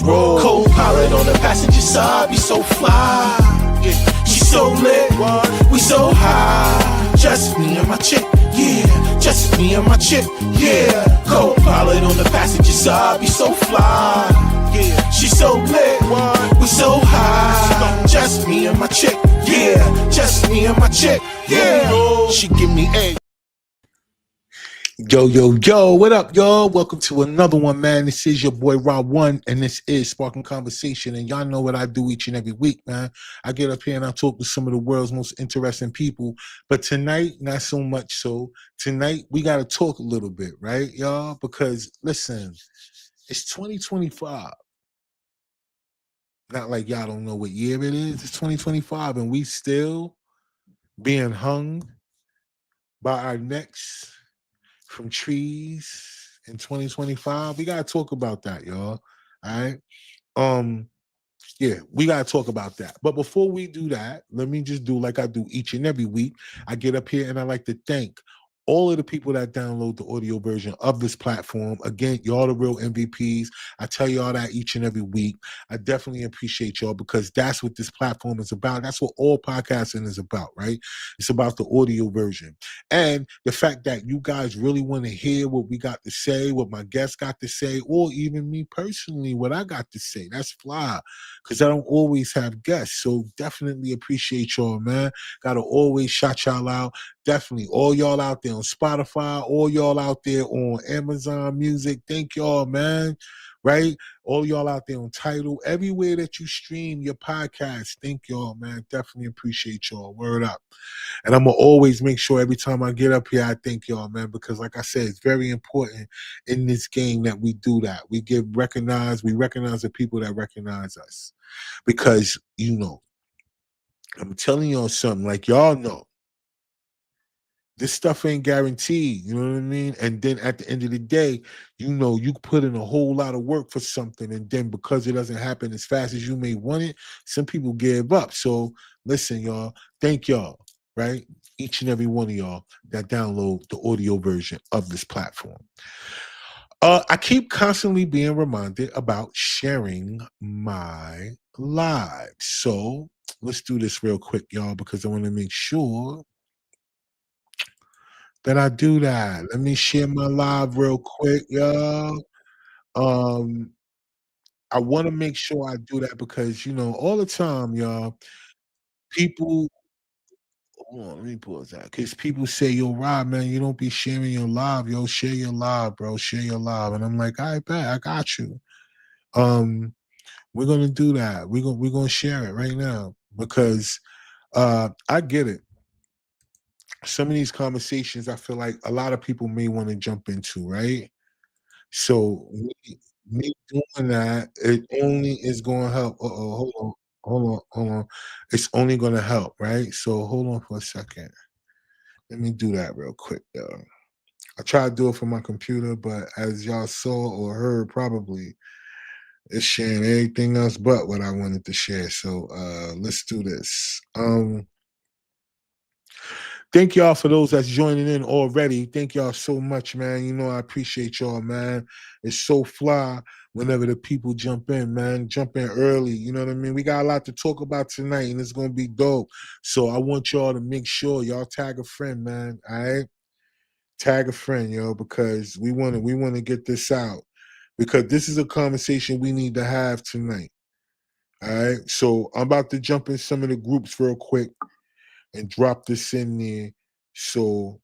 let's roll. Co-pilot on the passenger side, be so fly. Yeah, she so lit, we so high. Just me and my chick, yeah. Just me and my chick, yeah. Co-pilot on the passenger side, be so fly. Yeah, she so lit, we so high. Just me and my chick, yeah. Just me and my chick, yeah. She give me A. Yo, what up, y'all? Welcome to another one, man. This is your boy Rob One, and this is Sparking Conversation. And y'all know what I do each and every week, man. I get up here and I talk to some of the world's most interesting people. But tonight, not so much so. Tonight, we got to talk a little bit, right, y'all? Because, listen, it's 2025. Not like y'all don't know what year it is. It's 2025, and we still being hung by our necks from trees in 2025. We gotta talk about that, y'all. All right. Yeah, we gotta talk about that. But before we do that, let me just do like I do each and every week. I get up here and I like to thank all of the people that download the audio version of this platform. Again, y'all the real MVPs. I tell y'all that each and every week. I definitely appreciate y'all because that's what this platform is about. That's what all podcasting is about, right? It's about the audio version. And the fact that you guys really want to hear what we got to say, what my guests got to say, or even me personally, what I got to say. That's fly because I don't always have guests. So definitely appreciate y'all, man. Got to always shout y'all out. Definitely all y'all out there on Spotify, all y'all out there on Amazon Music. Thank y'all, man. Right? All y'all out there on Tidal, everywhere that you stream your podcast. Thank y'all, man. Definitely appreciate y'all. Word up. And I'm going to always make sure every time I get up here, I thank y'all, man, because like I said, it's very important in this game that we do that. We recognize the people that recognize us because, you know, I'm telling y'all something like y'all know. This stuff ain't guaranteed, you know what I mean? And then at the end of the day, you know, you put in a whole lot of work for something, and then because it doesn't happen as fast as you may want it, some people give up. So listen, y'all, thank y'all, right? Each and every one of y'all that download the audio version of this platform. I keep constantly being reminded about sharing my live. So let's do this real quick, y'all, because I want to make sure that I do that. Let me share my live real quick, y'all. I want to make sure I do that because you know all the time, y'all. People, hold on, let me pause that because people say, "Yo, Rob, man, you don't be sharing your live, yo. Share your live, bro. Share your live." And I'm like, "I bet, I got you." Um, we're gonna do that. We're gonna share it right now because I get it. Some of these conversations, I feel like a lot of people may want to jump into, right? So me doing that, it only is going to help. Hold on. It's only going to help, right? So hold on for a second. Let me do that real quick, though. I tried to do it from my computer, but as y'all saw or heard, probably it's sharing everything else but what I wanted to share. So let's do this. Thank y'all for those that's joining in already. Thank y'all so much, man. You know, I appreciate y'all, man. It's so fly whenever the people jump in, man. Jump in early. You know what I mean? We got a lot to talk about tonight, and it's going to be dope. So I want y'all to make sure y'all tag a friend, man. All right? Tag a friend, yo, because we want to get this out. Because this is a conversation we need to have tonight. All right? So I'm about to jump in some of the groups real quick and drop this in there so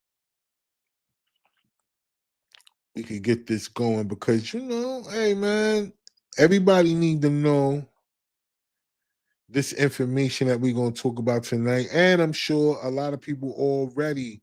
we could get this going because you know, hey man, everybody need to know this information that we're gonna talk about tonight. And I'm sure a lot of people already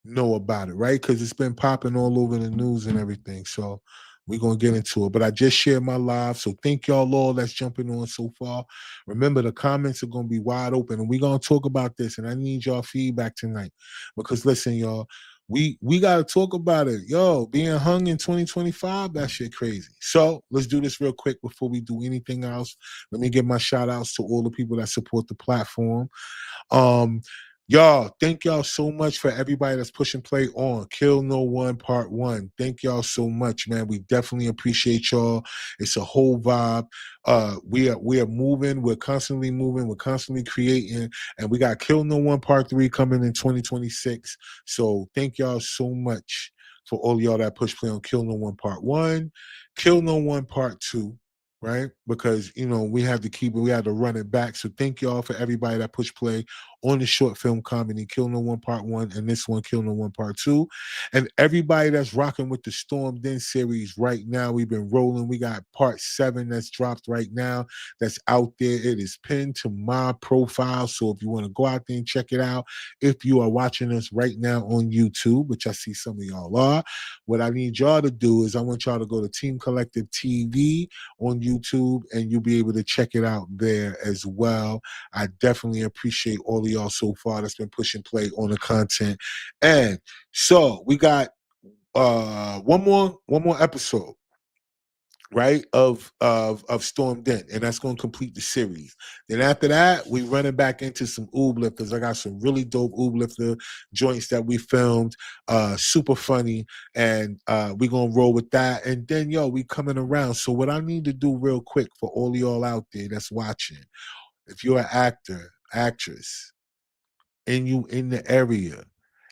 know about it, right? Because it's been popping all over the news and everything. So we're gonna get into it. But I just shared my live. So thank y'all all that's jumping on so far. Remember the comments are gonna be wide open and we're gonna talk about this. And I need y'all feedback tonight. Because listen, y'all, we gotta talk about it. Yo, being hung in 2025, that shit crazy. So let's do this real quick before we do anything else. Let me give my shout outs to all the people that support the platform. Y'all, thank y'all so much for everybody that's pushing play on Kill No One Part 1. Thank y'all so much, man. We definitely appreciate y'all. It's a whole vibe. We are moving, we're constantly moving, we're constantly creating, and we got Kill No One Part 3 coming in 2026. So thank y'all so much for all y'all that push play on Kill No One Part 1, Kill No One Part 2. Right, because we have to keep it, we have to run it back. So thank y'all for everybody that push play on the short film comedy Kill No One Part 1 and this one Kill No One Part 2. And everybody that's rocking with the Stormed In series right now, we've been rolling. We got Part 7 that's dropped right now, that's out there. It is pinned to my profile. So if you want to go out there and check it out, if you are watching us right now on YouTube, which I see some of y'all are, what I need y'all to do is I want y'all to go to Team Collective TV on YouTube, and you'll be able to check it out there as well. I definitely appreciate all of y'all so far that's been pushing play on the content. And so we got one more episode, right, of Stormed In, and that's going to complete the series. Then after that, we running back into some Oob lifters. I got some really dope Oob lifter joints that we filmed, super funny, and we gonna roll with that. And then we coming around. So what I need to do real quick for all y'all out there that's watching, if you're an actor, actress, and you in the area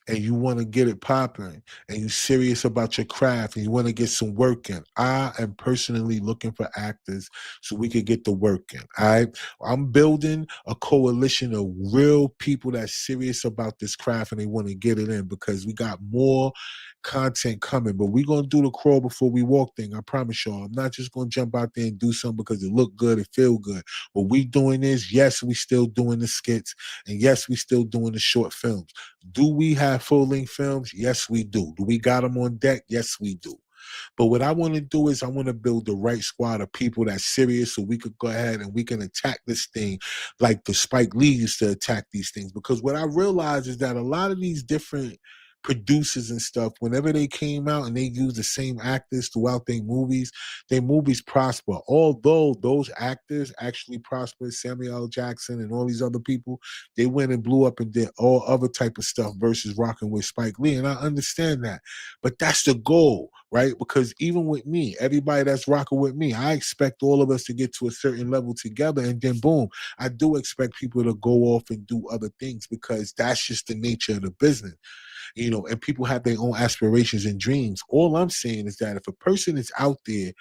and you want to get it popping and you serious about your craft and you want to get some work in, I am personally looking for actors so we could get the work in. All right. I'm building a coalition of real people that's serious about this craft and they want to get it in, because we got more content coming. But we're gonna do the crawl before we walk thing. I promise y'all. I'm not just gonna jump out there and do something because it look good, it feel good. What we doing is, yes, we still doing the skits, and yes, we still doing the short films. Do we have full-length films? Yes, we do. Do we got them on deck? Yes, we do. But what I want to do is I want to build the right squad of people that's serious so we could go ahead and we can attack this thing like the Spike Lee used to attack these things. Because what I realized is that a lot of these different producers and stuff, whenever they came out and they used the same actors throughout their movies prosper. Although those actors actually prospered, Samuel L. Jackson and all these other people, they went and blew up and did all other type of stuff versus rocking with Spike Lee. And I understand that. But that's the goal, right? Because even with me, everybody that's rocking with me, I expect all of us to get to a certain level together. And then boom, I do expect people to go off and do other things because that's just the nature of the business. And people have their own aspirations and dreams. All I'm saying is that if a person is out there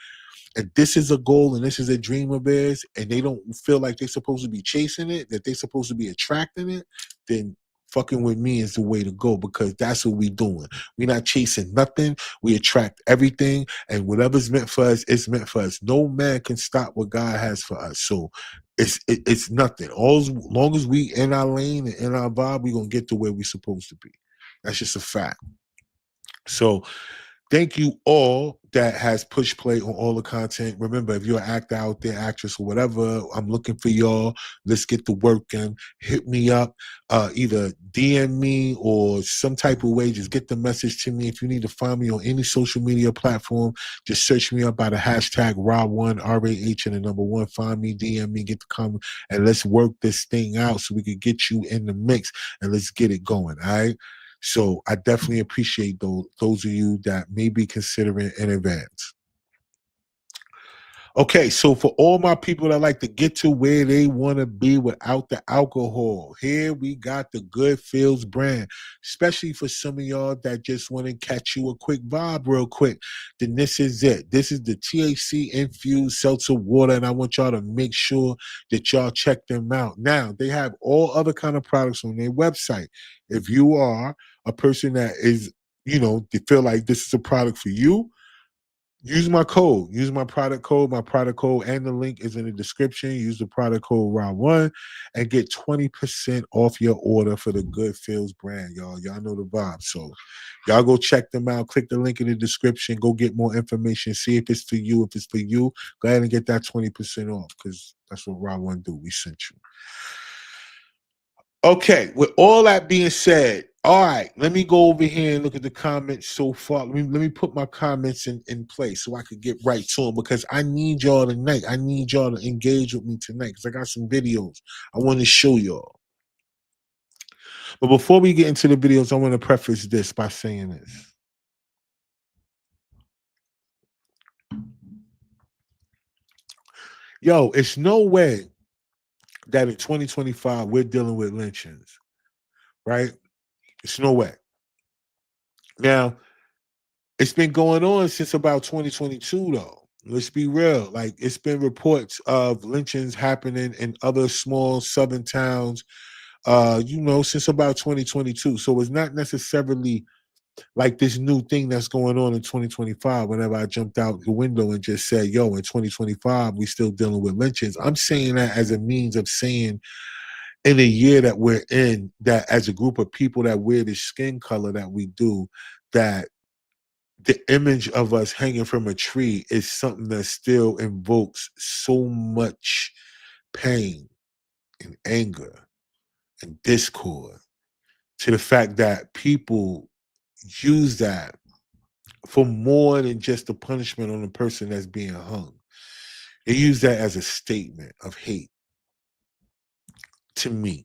and this is a goal and this is a dream of theirs, and they don't feel like they're supposed to be chasing it, that they're supposed to be attracting it, then fucking with me is the way to go, because that's what we doing. We're not chasing nothing. We attract everything, and whatever's meant for us, it's meant for us. No man can stop what God has for us. So it's nothing. As long as we in our lane and in our vibe, we're going to get to where we're supposed to be. That's just a fact. So thank you all that has pushed play on all the content. Remember, if you're an actor out there, actress, or whatever, I'm looking for y'all. Let's get the work in. Hit me up. Either DM me or some type of way. Just get the message to me. If you need to find me on any social media platform, just search me up by the hashtag RAH1, RAH and the number 1. Find me, DM me, get the comment, and let's work this thing out so we can get you in the mix and let's get it going. All right. So I definitely appreciate those of you that may be considering in advance. Okay, so for all my people that like to get to where they want to be without the alcohol, here we got the Good Feels brand, especially for some of y'all that just want to catch you a quick vibe real quick. Then this is it. This is the THC infused seltzer water, and I want y'all to make sure that y'all check them out. Now, they have all other kind of products on their website. If you are a person that is, they feel like this is a product for you, use my code. Use my product code. My product code and the link is in the description. Use the product code RAH1 and get 20% off your order for the Good Feels brand, y'all. Y'all know the vibe. So y'all go check them out. Click the link in the description. Go get more information. See if it's for you. If it's for you, go ahead and get that 20% off, because that's what RAH1 do. We sent you. Okay, with all that being said, all right, let me go over here and look at the comments so far. Let me put my comments in place so I could get right to them, because I need y'all tonight. I need y'all to engage with me tonight because I got some videos I want to show y'all. But before we get into the videos, I want to preface this by saying this. Yo, it's no way that in 2025 we're dealing with lynchings, right? It's no way. Now, it's been going on since about 2022, though. Let's be real. Like, it's been reports of lynchings happening in other small southern towns, since about 2022. So it's not necessarily like this new thing that's going on in 2025. Whenever I jumped out the window and just said, yo, in 2025, we still dealing with lynchings. I'm saying that as a means of saying in the year that we're in, that as a group of people that wear the skin color that we do, that the image of us hanging from a tree is something that still invokes so much pain and anger and discord, to the fact that people use that for more than just the punishment on the person that's being hung. They use that as a statement of hate to me.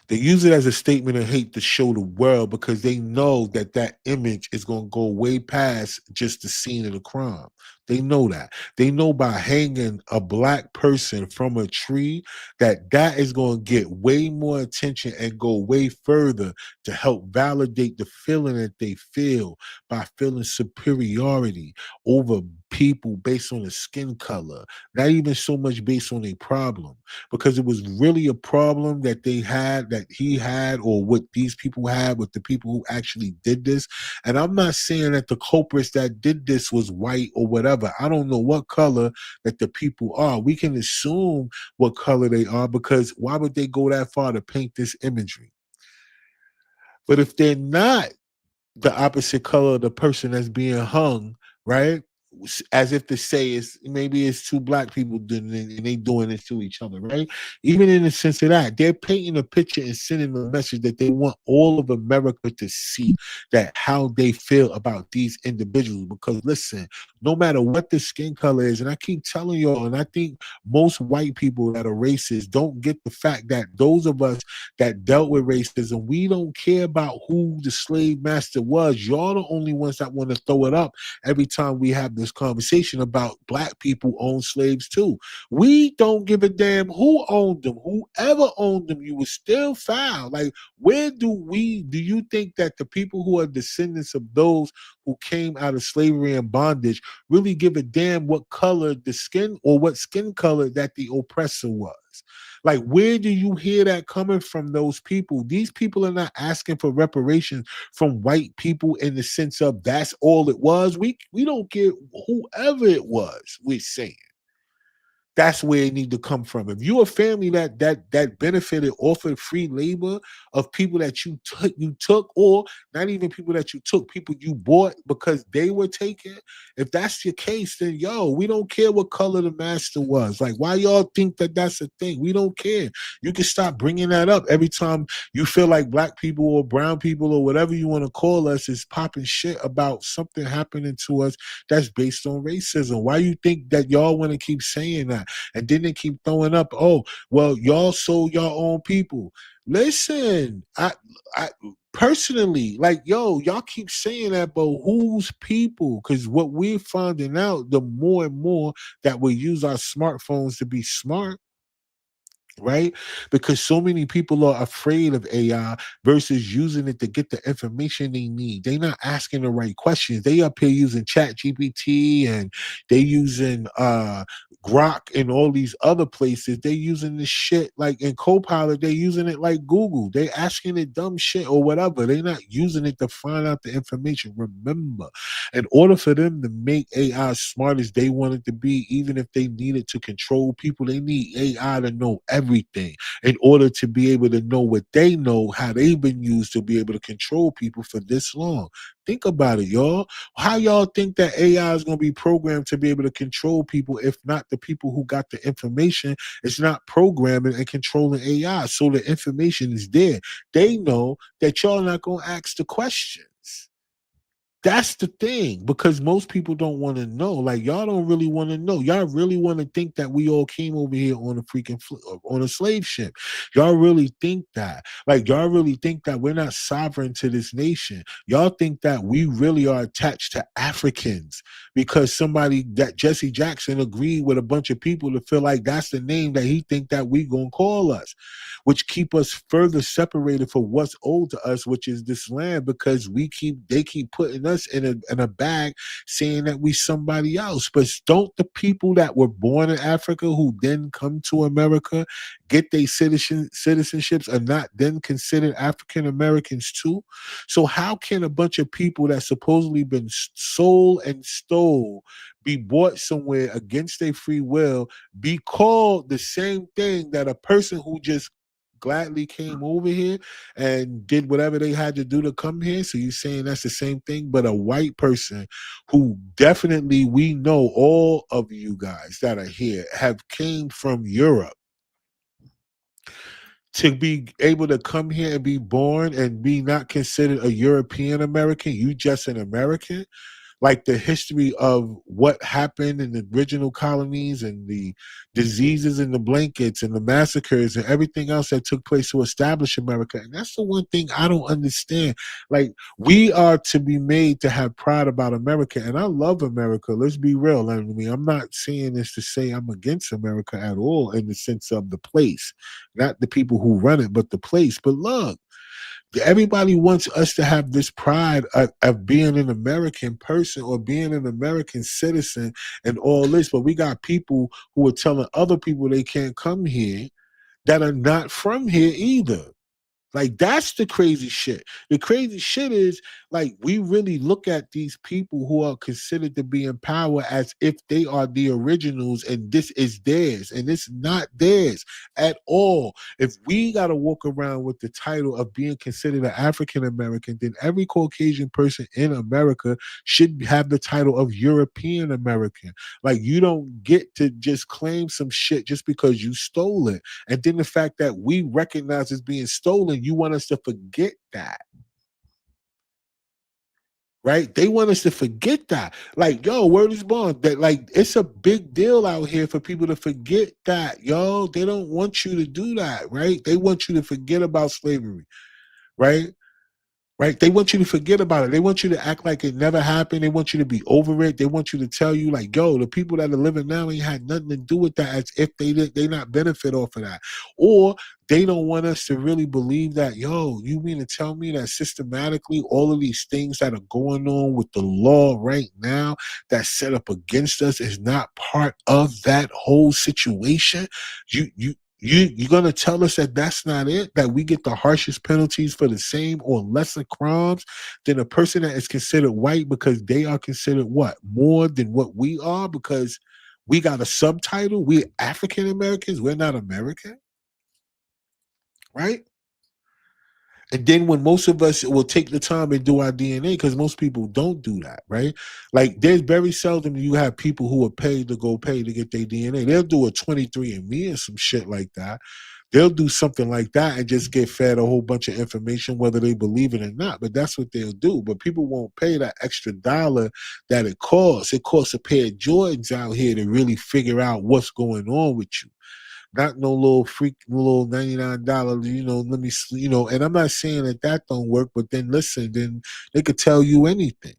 They use it as a statement of hate to show the world, because they know that that image is going to go way past just the scene of the crime. They know that. They know by hanging a black person from a tree that that is going to get way more attention and go way further to help validate the feeling that they feel by feeling superiority over people based on the skin color, not even so much based on a problem, because it was really a problem that they had, that he had, or what these people had with the people who actually did this. And I'm not saying that the culprits that did this was white or whatever. I don't know what color that the people are. We can assume what color they are, because why would they go that far to paint this imagery? But if they're not the opposite color of the person that's being hung, right? As if to say it's maybe it's two black people doing it and they doing it to each other, right? Even in the sense of that, they're painting a picture and sending a message that they want all of America to see that how they feel about these individuals. Because listen, no matter what the skin color is, and I keep telling y'all, and I think most white people that are racist don't get the fact that those of us that dealt with racism, we don't care about who the slave master was. Y'all the only ones that want to throw it up every time we have this conversation about black people own slaves too. We don't give a damn who owned them. Whoever owned them, you were still foul. Like, where do you think that the people who are descendants of those who came out of slavery and bondage really give a damn what color the skin, or what skin color that the oppressor was? Like, where do you hear that coming from, those people? These people are not asking for reparations from white people in the sense of that's all it was. We don't get whoever it was, we're saying. That's where it need to come from. If you're a family that benefited off of free labor of people that you took, or not even people that you took, people you bought because they were taken. If that's your case, then yo, we don't care what color the master was. Like, why y'all think that that's a thing? We don't care. You can stop bringing that up every time you feel like black people or brown people or whatever you want to call us is popping shit about something happening to us that's based on racism. Why you think that y'all want to keep saying that? And then they keep throwing up, oh, well, y'all sold your own people. Listen, I personally, like, yo, y'all keep saying that, but whose people? Because what we're finding out, the more and more that we use our smartphones to be smart, right? Because so many people are afraid of AI versus using it to get the information they need. They're not asking the right questions. They up here using Chat GPT, and they using Grok and all these other places. They using this shit like in Copilot. They using it like Google. They asking it dumb shit or whatever. They're not using it to find out the information. Remember, in order for them to make AI as smart as they want it to be, even if they need it to control people, they need AI to know everything in order to be able to know what they know, how they've been used to be able to control people for this long. Think about it, y'all. How y'all think that AI is going to be programmed to be able to control people if not the people who got the information? It's not programming and controlling AI. So the information is there. They know that y'all not going to ask the questions. That's the thing, because most people don't want to know. Like, y'all don't really want to know. Y'all really want to think that we all came over here on a freaking on a slave ship. Y'all really think that. Like, y'all really think that we're not sovereign to this nation. Y'all think that we really are attached to Africans because somebody that Jesse Jackson agreed with a bunch of people to feel like that's the name that he think that we gonna call us, which keep us further separated from what's owed to us, which is this land, because they keep putting us in a bag saying that we somebody else. But don't the people that were born in Africa who then come to America get their citizenships are not then considered African Americans too? So how can a bunch of people that supposedly been sold and stole be bought somewhere against their free will be called the same thing that a person who just gladly came over here and did whatever they had to do to come here? So you're saying that's the same thing, but a white person who definitely, we know all of you guys that are here have came from Europe to be able to come here and be born and be not considered a European American, you just an American? Like the history of what happened in the original colonies and the diseases and the blankets and the massacres and everything else that took place to establish America. And that's the one thing I don't understand. Like, we are to be made to have pride about America. And I love America. Let's be real. I mean, I'm not saying this to say I'm against America at all in the sense of the place, not the people who run it, but the place. But look, everybody wants us to have this pride of being an American person or being an American citizen and all this, but we got people who are telling other people they can't come here that are not from here either. Like, that's the crazy shit. The crazy shit is, like, we really look at these people who are considered to be in power as if they are the originals and this is theirs, and it's not theirs at all. If we got to walk around with the title of being considered an African American, then every Caucasian person in America should have the title of European American. Like, you don't get to just claim some shit just because you stole it. And then the fact that we recognize it's being stolen, you want us to forget that. Right? They want us to forget that. Like, yo, word is bond. That, like, it's a big deal out here for people to forget that, yo. They don't want you to do that, right? They want you to forget about slavery, right? Right? They want you to forget about it. They want you to act like it never happened. They want you to be over it. They want you to tell you, like, yo, the people that are living now ain't had nothing to do with that, as if they not benefit off of that. Or they don't want us to really believe that, yo, you mean to tell me that systematically all of these things that are going on with the law right now that's set up against us is not part of that whole situation? You're gonna tell us that that's not it? That we get the harshest penalties for the same or lesser crimes than a person that is considered white because they are considered what, more than what we are, because we got a subtitle? We're African Americans. We're not American, right? And then when most of us will take the time and do our DNA, because most people don't do that, right? Like, there's very seldom you have people who are paid to go pay to get their DNA. They'll do a 23andMe or some shit like that. They'll do something like that and just get fed a whole bunch of information, whether they believe it or not. But that's what they'll do. But people won't pay that extra dollar that it costs. It costs a pair of Jordans out here to really figure out what's going on with you. Not no little freak, little $99, let me, and I'm not saying that that don't work, but then listen, then they could tell you anything.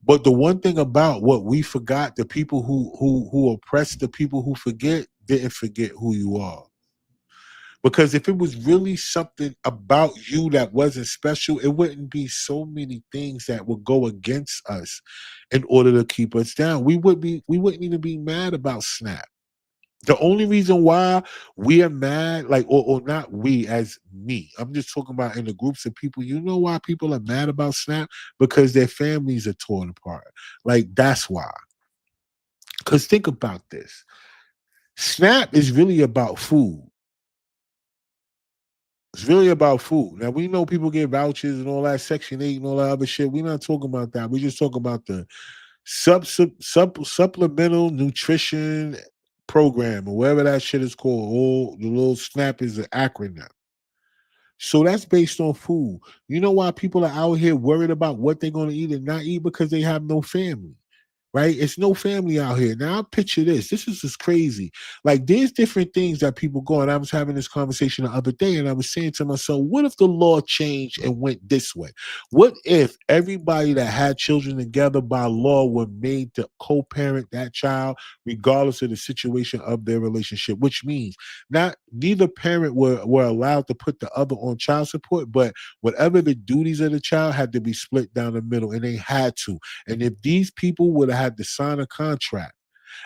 But the one thing about what we forgot, the people who oppress the people who forget, didn't forget who you are. Because if it was really something about you that wasn't special, it wouldn't be so many things that would go against us in order to keep us down. We wouldn't even be mad about Snap. The only reason why we are mad, like, or not we as me, I'm just talking about in the groups of people, you know why people are mad about Snap? Because their families are torn apart. Like, that's why. Because think about this. Snap is really about food. It's really about food. Now, we know people get vouchers and all that, Section 8 and all that other shit. We're not talking about that. We just talking about the supplemental nutrition program or whatever that shit is called. Oh, the little SNAP is an acronym. So that's based on food. You know why people are out here worried about what they're going to eat and not eat? Because they have no family, right? It's no family out here. Now, picture this. This is just crazy. Like, there's different things that people go, and I was having this conversation the other day, and I was saying to myself, what if the law changed and went this way? What if everybody that had children together by law were made to co-parent that child, regardless of the situation of their relationship, which means not neither parent were allowed to put the other on child support, but whatever the duties of the child had to be split down the middle, and they had to. And if these people would have had to sign a contract,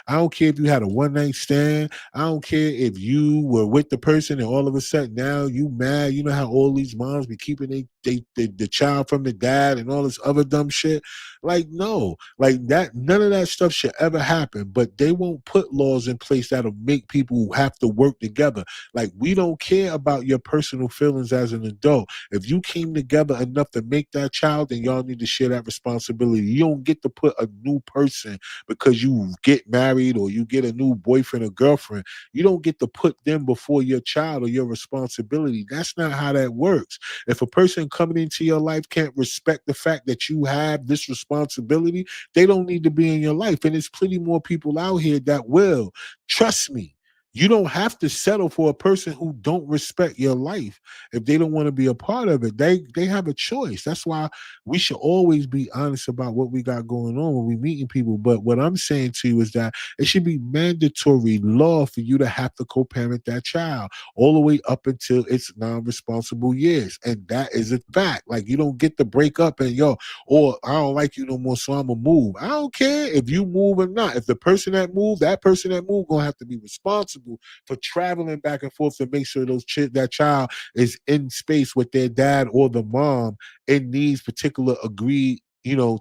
I don't care if you had a one night stand. I don't care if you were with the person and all of a sudden now you mad. You know how all these moms be keeping the child from the dad and all this other dumb shit. Like, no, like that. None of that stuff should ever happen. But they won't put laws in place that'll make people have to work together. Like, we don't care about your personal feelings as an adult. If you came together enough to make that child, then y'all need to share that responsibility. You don't get to put a new person because you get married or you get a new boyfriend or girlfriend. You don't get to put them before your child or your responsibility. That's not how that works. If a person coming into your life can't respect the fact that you have this responsibility, they don't need to be in your life. And there's plenty more people out here that will. Trust me. You don't have to settle for a person who don't respect your life if they don't want to be a part of it. They have a choice. That's why we should always be honest about what we got going on when we meeting people. But what I'm saying to you is that it should be mandatory law for you to have to co-parent that child all the way up until its non-responsible years. And that is a fact. Like, you don't get to break up and or I don't like you no more, so I'm gonna move. I don't care if you move or not. If the person that moved gonna have to be responsible for traveling back and forth to make sure that child is in space with their dad or the mom in these particular agreed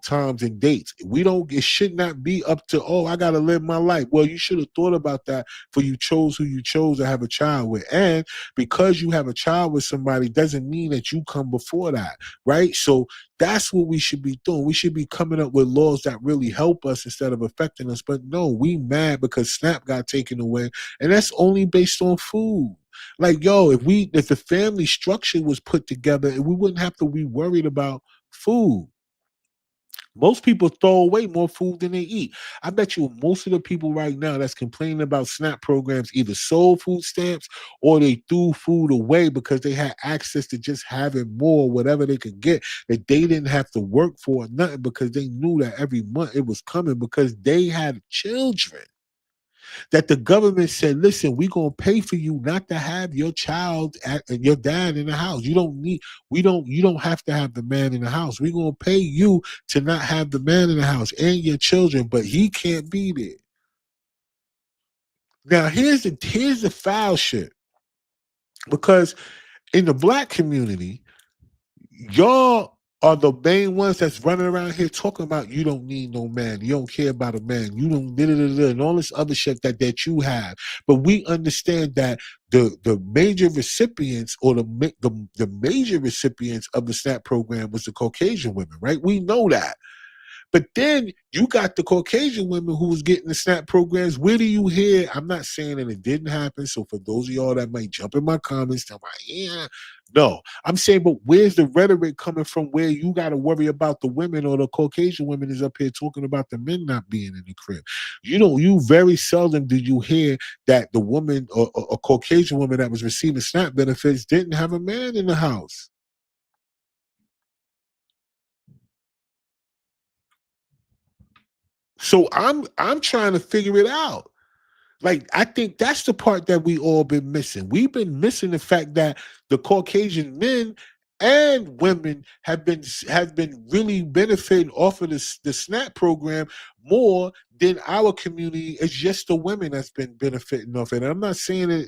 times and dates. It should not be up to, I gotta live my life. Well, you should have thought about that for you chose who you chose to have a child with. And because you have a child with somebody doesn't mean that you come before that, right? So that's what we should be doing. We should be coming up with laws that really help us instead of affecting us. But no, we mad because SNAP got taken away, and that's only based on food. Like, if the family structure was put together, we wouldn't have to be worried about food. Most people throw away more food than they eat. I bet you most of the people right now that's complaining about SNAP programs either sold food stamps or they threw food away because they had access to just having more, whatever they could get, that they didn't have to work for or nothing because they knew that every month it was coming because they had children. That the government said, listen, we're gonna pay for you not to have your child and your dad in the house. You don't have to have the man in the house. We're gonna pay you to not have the man in the house and your children, but he can't be there. Now here's the foul shit. Because in the black community, y'all are the main ones that's running around here talking about you don't need no man, you don't care about a man, you don't and all this other shit that you have. But we understand that the major recipients or the major recipients of the SNAP program was the Caucasian women, right? We know that. But then you got the Caucasian women who was getting the SNAP programs. Where do you hear? I'm not saying that it didn't happen. So for those of y'all that might jump in my comments, tell me, yeah, no. I'm saying, but where's the rhetoric coming from where you got to worry about the women or the Caucasian women is up here talking about the men not being in the crib? You very seldom do you hear that the woman or a Caucasian woman that was receiving SNAP benefits didn't have a man in the house. So I'm trying to figure it out. Like, I think that's the part that we all been missing. We've been missing the fact that the Caucasian men and women have been really benefiting off of the SNAP program more than our community. It's just the women that's been benefiting off it. And I'm not saying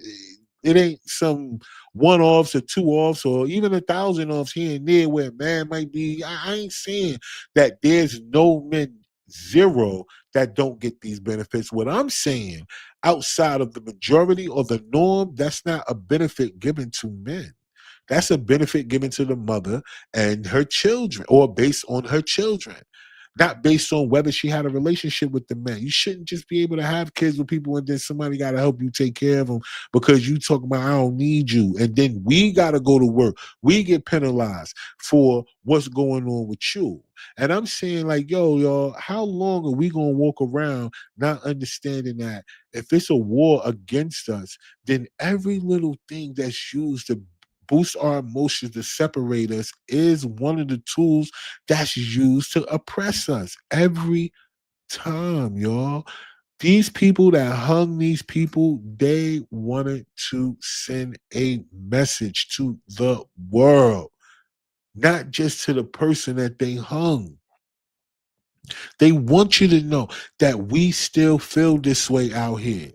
it ain't some one offs or two offs or even 1,000 offs here and there where a man might be. I ain't saying that there's no men, zero, that don't get these benefits. What I'm saying, outside of the majority or the norm, that's not a benefit given to men. That's a benefit given to the mother and her children, or based on her children. not based on whether she had a relationship with the man. You shouldn't just be able to have kids with people and then somebody got to help you take care of them because you talk about I don't need you, and then we got to go to work. We get penalized for what's going on with you. And I'm saying, like, yo, y'all, how long are we gonna walk around not understanding that if it's a war against us, then every little thing that's used to boost our emotions to separate us is one of the tools that's used to oppress us every time, y'all. These people that hung these people, they wanted to send a message to the world, not just to the person that they hung. They want you to know that we still feel this way out here.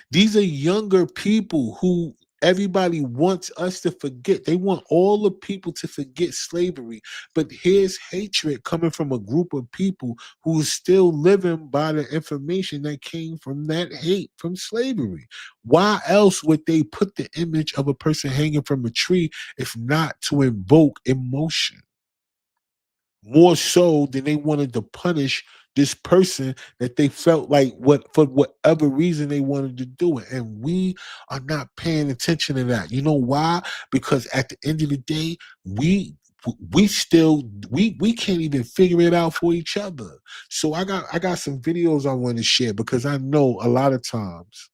These are younger people who everybody wants us to forget. They want all the people to forget slavery. But here's hatred coming from a group of people who is still living by the information that came from that hate from slavery. Why else would they put the image of a person hanging from a tree if not to invoke emotion? More so than they wanted to punish this person that they felt like what for whatever reason they wanted to do it. And we are not paying attention to that. You know why? Because at the end of the day, we still we can't even figure it out for each other. So I got some videos I want to share because I know a lot of times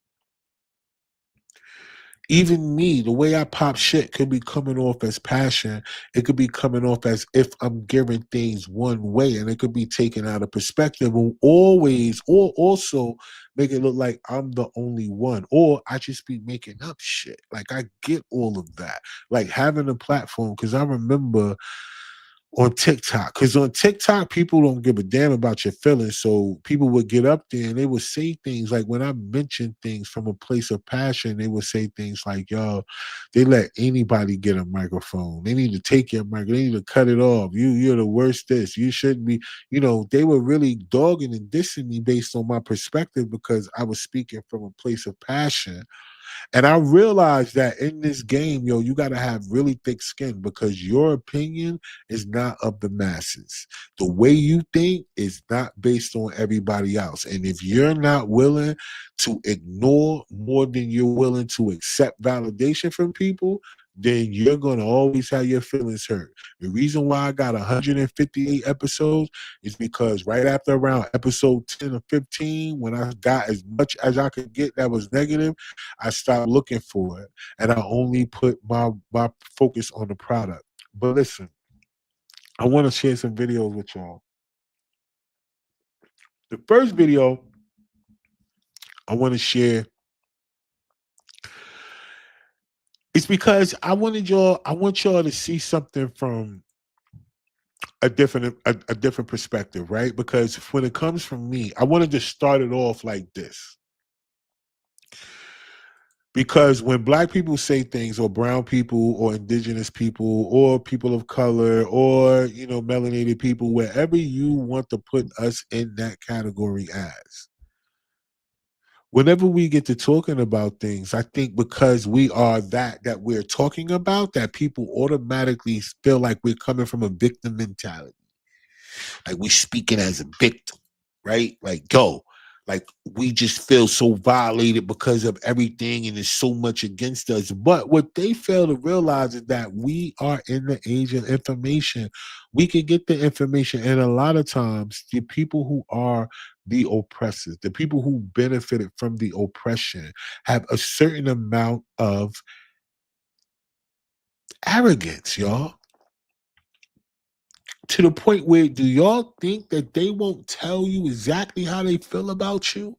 even me, the way I pop shit could be coming off as passion. It could be coming off as if I'm giving things one way, and it could be taken out of perspective. And always, or also make it look like I'm the only one, or I just be making up shit. Like I get all of that, like having a platform. Because I remember on TikTok. Because on TikTok, people don't give a damn about your feelings. So people would get up there and they would say things like when I mentioned things from a place of passion, they would say things like, yo, they let anybody get a microphone. They need to take your microphone. They need to cut it off. You're the worst this. You shouldn't be, they were really dogging and dissing me based on my perspective because I was speaking from a place of passion. And I realized that in this game, yo, you got to have really thick skin because your opinion is not of the masses. The way you think is not based on everybody else. And if you're not willing to ignore more than you're willing to accept validation from people, then you're going to always have your feelings hurt. The reason why I got 158 episodes is because right after around episode 10 or 15, when I got as much as I could get that was negative, I stopped looking for it and I only put my focus on the product. But listen, I want to share some videos with y'all. The first video I want to share is because I want y'all to see something from a different perspective, right? Because when it comes from me, I wanted to start it off like this. Because when black people say things, or brown people, or indigenous people, or people of color, or melanated people, wherever you want to put us in that category as, whenever we get to talking about things, I think because we are that we're talking about, that people automatically feel like we're coming from a victim mentality. Like we speaking as a victim, right? Like, yo, like we just feel so violated because of everything and there's so much against us. But what they fail to realize is that we are in the age of information. We can get the information. And a lot of times the people who are the oppressors, the people who benefited from the oppression, have a certain amount of arrogance, y'all. To the point where, do y'all think that they won't tell you exactly how they feel about you?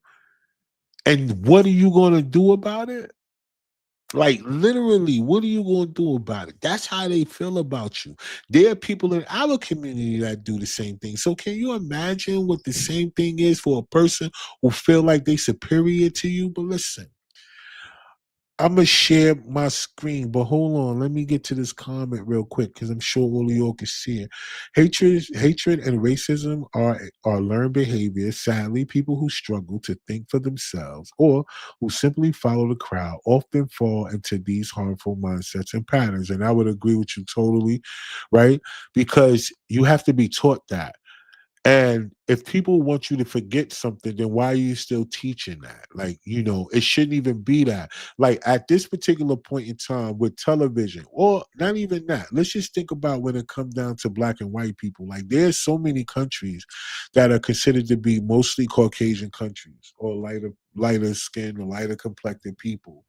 And what are you going to do about it? Like, literally, what are you going to do about it? That's how they feel about you. There are people in our community that do the same thing. So can you imagine what the same thing is for a person who feel like they superior to you? But listen, I'm gonna share my screen, but hold on. Let me get to this comment real quick because I'm sure all of y'all can see it. Hatred, and racism are learned behaviors. Sadly, people who struggle to think for themselves or who simply follow the crowd often fall into these harmful mindsets and patterns. And I would agree with you totally, right? Because you have to be taught that. And if people want you to forget something, then why are you still teaching that? Like, it shouldn't even be that. Like at this particular point in time with television, or not even that, let's just think about when it comes down to black and white people. Like there's so many countries that are considered to be mostly Caucasian countries or lighter skin or lighter complected people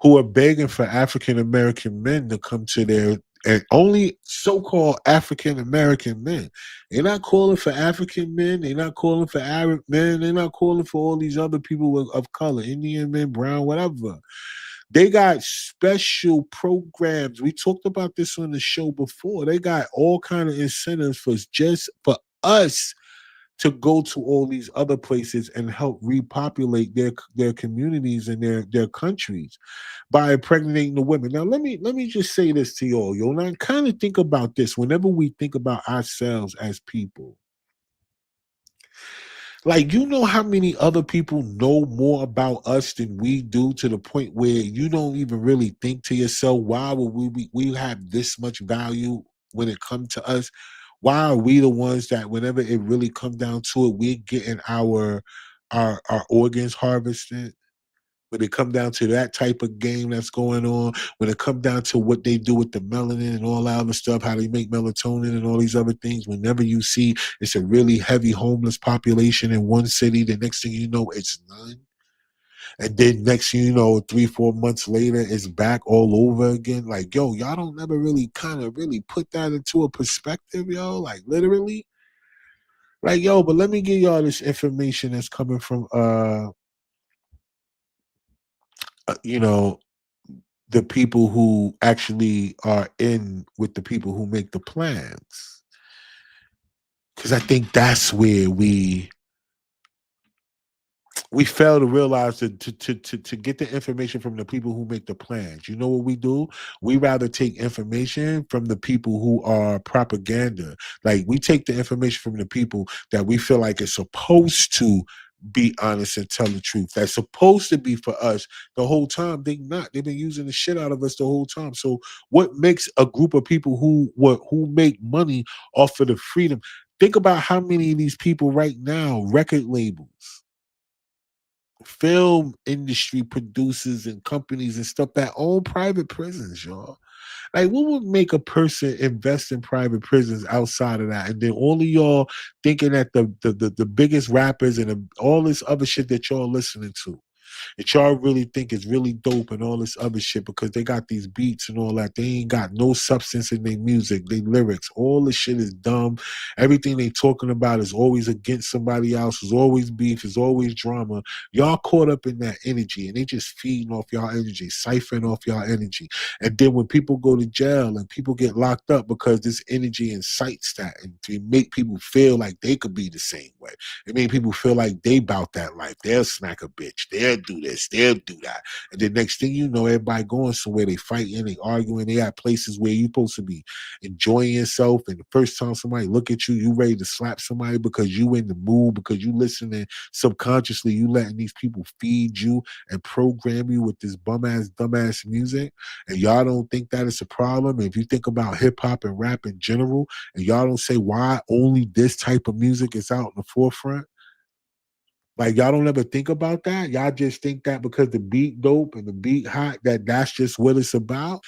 who are begging for African American men to come to their, and only so-called African American men. They're not calling for African men. They're not calling for Arab men. They're not calling for all these other people of color, Indian men, brown, whatever. They got special programs. We talked about this on the show before. They got all kind of incentives for us to go to all these other places and help repopulate their communities and their countries by impregnating the women. Now let me just say this to y'all. Yo, now kind of think about this whenever we think about ourselves as people. Like, how many other people know more about us than we do, to the point where you don't even really think to yourself, why would we have this much value when it comes to us? Why are we the ones that whenever it really comes down to it, we're getting our organs harvested? When it come down to that type of game that's going on, when it come down to what they do with the melanin and all that other stuff, how they make melatonin and all these other things, whenever you see it's a really heavy homeless population in one city, the next thing you know, it's none. And then next thing you know, 3-4 months later, it's back all over again. Like, yo, y'all don't never really kind of really put that into a perspective, yo. Like literally. Like, yo, but let me give y'all this information that's coming from you know, the people who actually are in with the people who make the plans. Because I think that's where we fail to realize that to get the information from the people who make the plans. You know what we do? We rather take information from the people who are propaganda. Like we take the information from the people that we feel like is supposed to be honest and tell the truth. That's supposed to be for us the whole time. They not. They've been using the shit out of us the whole time. So what makes a group of people who make money off of the freedom? Think about how many of these people right now, record labels, film industry producers and companies and stuff that own private prisons, y'all. Like, what would make a person invest in private prisons outside of that? And then all of y'all thinking that the biggest rappers and all this other shit that y'all listening to, that y'all really think is really dope and all this other shit because they got these beats and all that. They ain't got no substance in their music, their lyrics. All this shit is dumb. Everything they talking about is always against somebody else. Is always beef. Is always drama. Y'all caught up in that energy and they just feeding off y'all energy, siphoning off y'all energy. And then when people go to jail and people get locked up because this energy incites that and to make people feel like they could be the same way. It made people feel like they bout that life. They'll smack a bitch. They'll do this. They'll do that. And the next thing you know, everybody going somewhere. They fighting. They arguing. They at places where you're supposed to be enjoying yourself. And the first time somebody look at you, you ready to slap somebody because you in the mood, because you listening subconsciously. You letting these people feed you and program you with this bum ass, dumb ass music. And y'all don't think that it's a problem. And if you think about hip hop and rap in general, and y'all don't say why only this type of music is out in the forefront, like y'all don't ever think about that. Y'all just think that because the beat dope and the beat hot, that's just what it's about.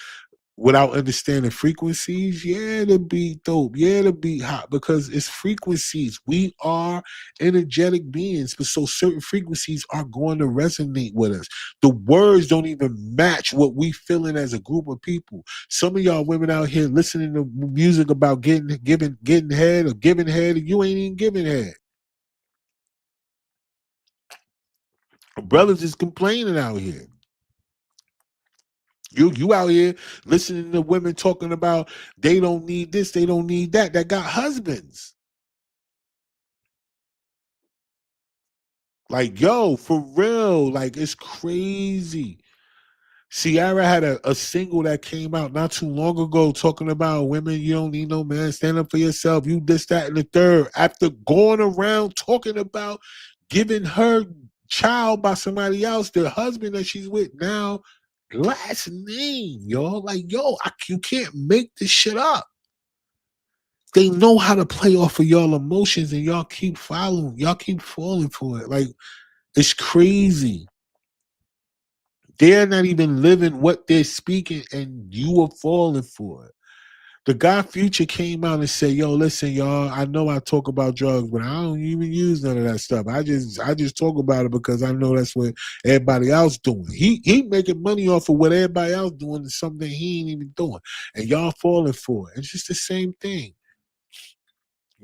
Without understanding frequencies, yeah, the beat dope, yeah, the beat hot, because it's frequencies. We are energetic beings, but so certain frequencies are going to resonate with us. The words don't even match what we feeling as a group of people. Some of y'all women out here listening to music about getting head or giving head, and you ain't even giving head. Brothers is complaining out here. You out here listening to women talking about they don't need this, they don't need that. That got husbands. Like, yo, for real. Like, it's crazy. Ciara had a single that came out not too long ago talking about women, you don't need no man, stand up for yourself, you this, that, and the third. After going around talking about giving her child by somebody else, the husband that she's with now, last name, y'all. Like, yo, you can't make this shit up. They know how to play off of y'all emotions, and y'all keep following. Y'all keep falling for it. Like, it's crazy. They're not even living what they're speaking, and you are falling for it. The guy Future came out and said, "Yo, listen, y'all. I know I talk about drugs, but I don't even use none of that stuff. I just talk about it because I know that's what everybody else doing. He making money off of what everybody else doing is something he ain't even doing, and y'all falling for it. It's just the same thing."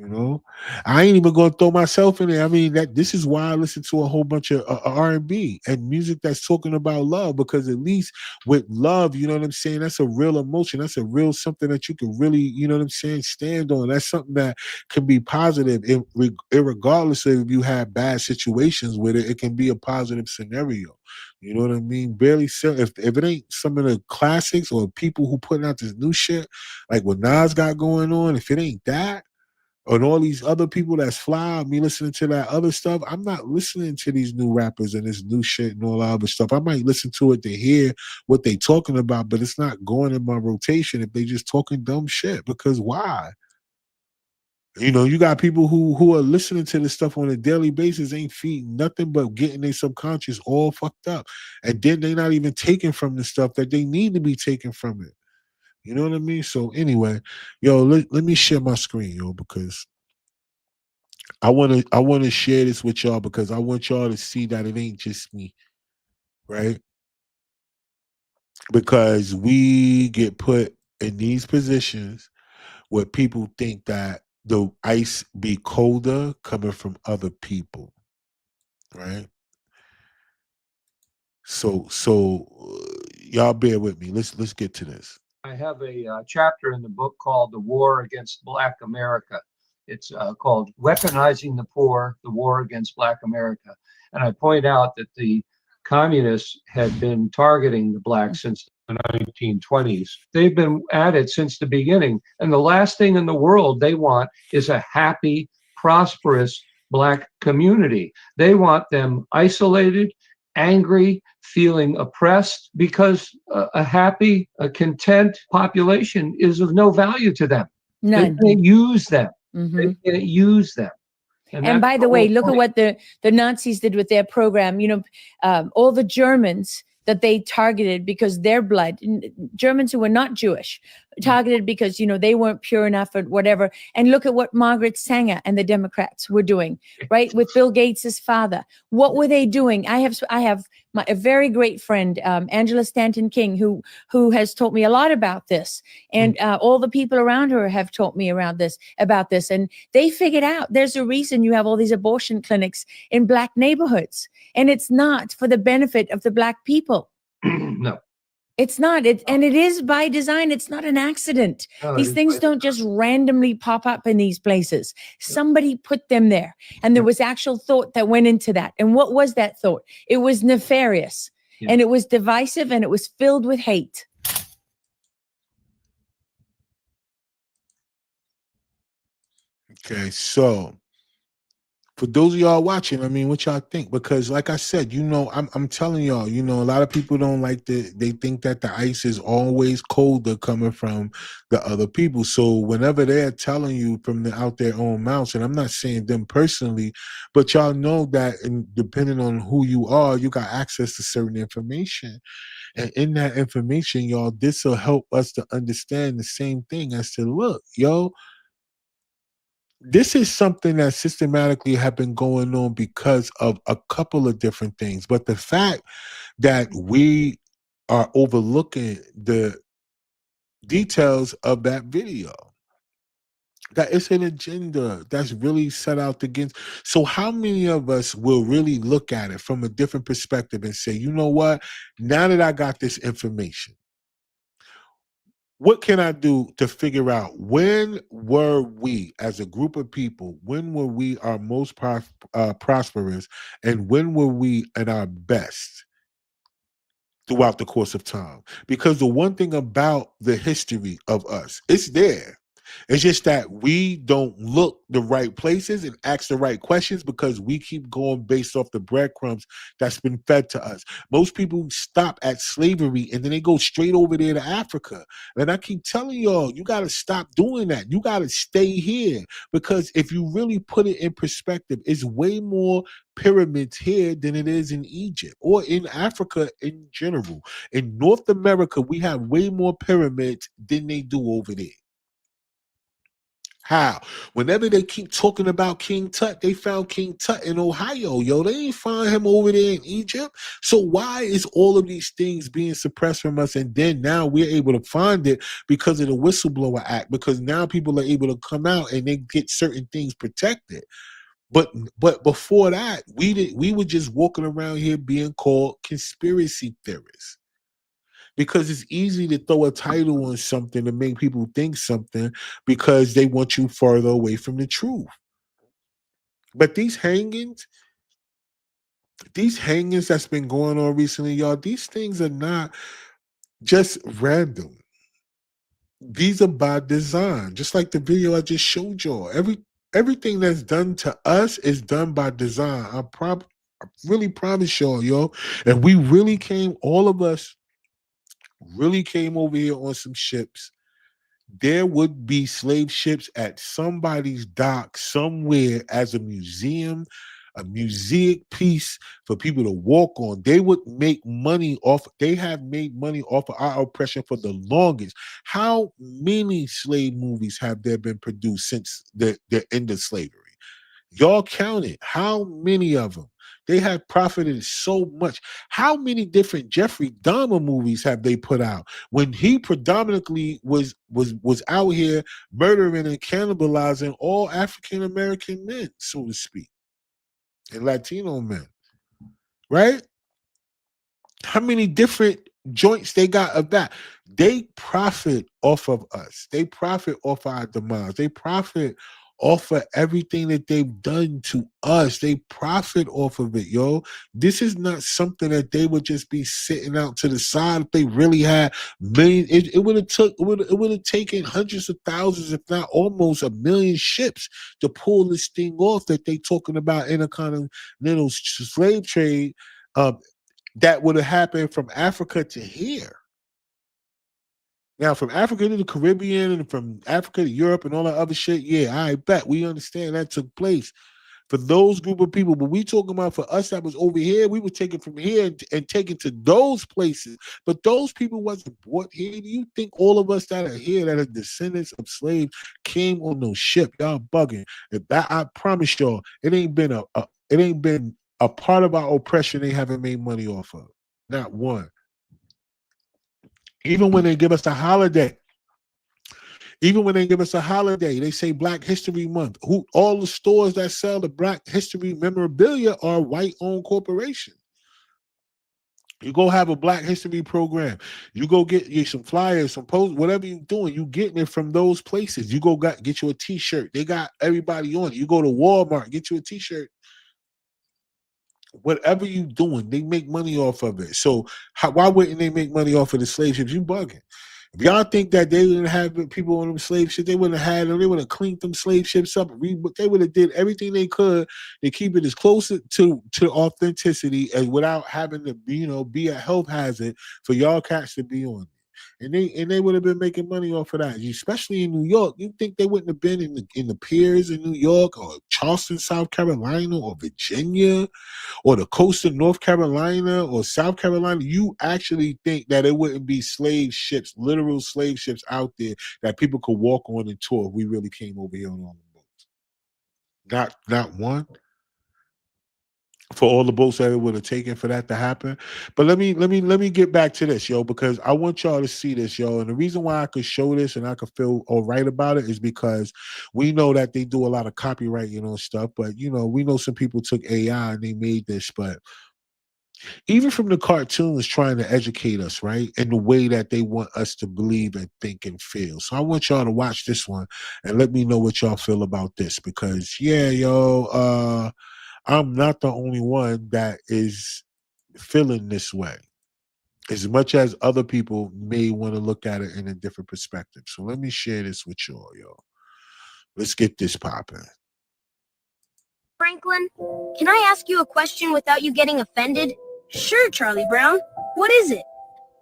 You know, I ain't even gonna throw myself in there. I mean, that this is why I listen to a whole bunch of R&B and music that's talking about love, because at least with love, you know what I'm saying, that's a real emotion. That's a real something that you can really, you know what I'm saying, stand on. That's something that can be positive, regardless of if you have bad situations with it. It can be a positive scenario. You know what I mean? Barely if it ain't some of the classics or people who putting out this new shit like what Nas got going on, if it ain't that and all these other people that's fly, me listening to that other stuff, I'm not listening to these new rappers and this new shit and all that other stuff. I might listen to it to hear what they talking about, but it's not going in my rotation if they just talking dumb shit. Because why? You know, you got people who are listening to this stuff on a daily basis, ain't feeding nothing but getting their subconscious all fucked up. And then they not even taking from the stuff that they need to be taken from it. You know what I mean? So anyway, yo, let me share my screen, yo, because I wanna share this with y'all because I want y'all to see that it ain't just me, right? Because we get put in these positions where people think that the ice be colder coming from other people, right? Y'all bear with me. Let's get to this. I have a chapter in the book called The War Against Black America. It's called Weaponizing the Poor, The War Against Black America. And I point out that the communists had been targeting the blacks since the 1920s. They've been at it since the beginning. And the last thing in the world they want is a happy, prosperous black community. They want them isolated, angry, feeling oppressed, because a happy, a content population is of no value to them. None. They can't use them. Mm-hmm. They can't use them. And by the way, look at what the Nazis did with their program. You know, all the Germans that they targeted because their blood, Germans who were not Jewish, targeted because, you know, they weren't pure enough or whatever. And look at what Margaret Sanger and the Democrats were doing, right? With Bill Gates's father. What were they doing? I have a very great friend, Angela Stanton King, who has taught me a lot about this. And all the people around her have taught me about this. And they figured out there's a reason you have all these abortion clinics in black neighborhoods. And it's not for the benefit of the black people. No. It's not. And it is by design. It's not an accident. No, these things don't just randomly pop up in these places. Somebody put them there. And there was actual thought that went into that. And what was that thought? It was nefarious. Yeah. And it was divisive, and it was filled with hate. Okay, so for those of y'all watching, I mean, what y'all think? Because, like I said, you know, I'm telling y'all, you know, a lot of people don't like they think that the ice is always colder coming from the other people. So whenever they're telling you from out their own mouths, and I'm not saying them personally, but y'all know that, and depending on who you are, you got access to certain information. And in that information, y'all, this will help us to understand the same thing as to, look, yo, this is something that systematically have been going on because of a couple of different things. But the fact that we are overlooking the details of that video, that it's an agenda that's really set out against. So how many of us will really look at it from a different perspective and say, you know what, now that I got this information, what can I do to figure out when were we as a group of people, when were we our most prosperous, and when were we at our best throughout the course of time? Because the one thing about the history of us, it's there. It's just that we don't look the right places and ask the right questions because we keep going based off the breadcrumbs that's been fed to us. Most people stop at slavery and then they go straight over there to Africa. And I keep telling y'all, you got to stop doing that. You got to stay here because if you really put it in perspective, it's way more pyramids here than it is in Egypt or in Africa in general. In North America, we have way more pyramids than they do over there. How? Whenever they keep talking about King Tut, they found King Tut in Ohio. Yo, they ain't find him over there in Egypt. So why is all of these things being suppressed from us? And then now we're able to find it because of the Whistleblower Act, because now people are able to come out and they get certain things protected. But before that, we were just walking around here being called conspiracy theorists. Because it's easy to throw a title on something to make people think something because they want you further away from the truth. But these hangings that's been going on recently, y'all, these things are not just random. These are by design. Just like the video I just showed y'all. Everything that's done to us is done by design. I really promise y'all, yo. And we really came, all of us really came over here on some ships, there would be slave ships at somebody's dock somewhere as a museum, a mosaic piece for people to walk on. They would make money off. They have made money off of our oppression for the longest. How many slave movies have there been produced since the end of slavery? Y'all count it. How many of them? They have profited so much. How many different Jeffrey Dahmer movies have they put out when he predominantly was out here murdering and cannibalizing all African American men, so to speak, and Latino men, right? How many different joints they got of that? They profit off of us. They profit off our demise. They profit off of everything that they've done to us. They profit off of it, yo. This is not something that they would just be sitting out to the side. If they really had millions, it would have taken hundreds of thousands, if not almost a million ships to pull this thing off that they talking about intercontinental slave trade. That would have happened from Africa to here. Now, from Africa to the Caribbean and from Africa to Europe and all that other shit, yeah, I bet we understand that took place for those group of people. But we talking about for us that was over here, we were taken from here and taken to those places. But those people wasn't brought here. Do you think all of us that are here, that are descendants of slaves, came on no ship? Y'all bugging. I promise y'all, it ain't been a part of our oppression they haven't made money off of. Not one. Even when they give us a holiday, they say Black History Month. All the stores that sell the Black History memorabilia are white-owned corporations. You go have a Black History program. You go get you some flyers, some posts, whatever you're doing, you getting it from those places. You go get you a T-shirt. They got everybody on it. You go to Walmart, get you a T-shirt. Whatever you doing, they make money off of it. So why wouldn't they make money off of the slave ships? You bugging. If y'all think that they didn't have people on them slave ships, they wouldn't have had them. They would have cleaned them slave ships up. They would have did everything they could to keep it as close to authenticity as without having to be a health hazard for y'all cats to be on it. And they would have been making money off of that, especially in New York. You think they wouldn't have been in the piers in New York or Charleston, South Carolina, or Virginia, or the coast of North Carolina or South Carolina? You actually think that it wouldn't be slave ships, literal slave ships out there that people could walk on and tour if we really came over here on all the boats? Not one. For all the boats that it would have taken for that to happen. But let me get back to this, yo, because I want y'all to see this, yo. And the reason why I could show this and I could feel all right about it is because we know that they do a lot of copywriting on stuff, but we know some people took AI and they made this, but even from the cartoons trying to educate us, right, in the way that they want us to believe and think and feel. So I want y'all to watch this one and let me know what y'all feel about this, because I'm not the only one that is feeling this way. as much as other people may want to look at it in a different perspective. So let me share this with y'all, yo. Let's get this popping. Franklin, can I ask you a question without you getting offended? Sure, Charlie Brown. What is it?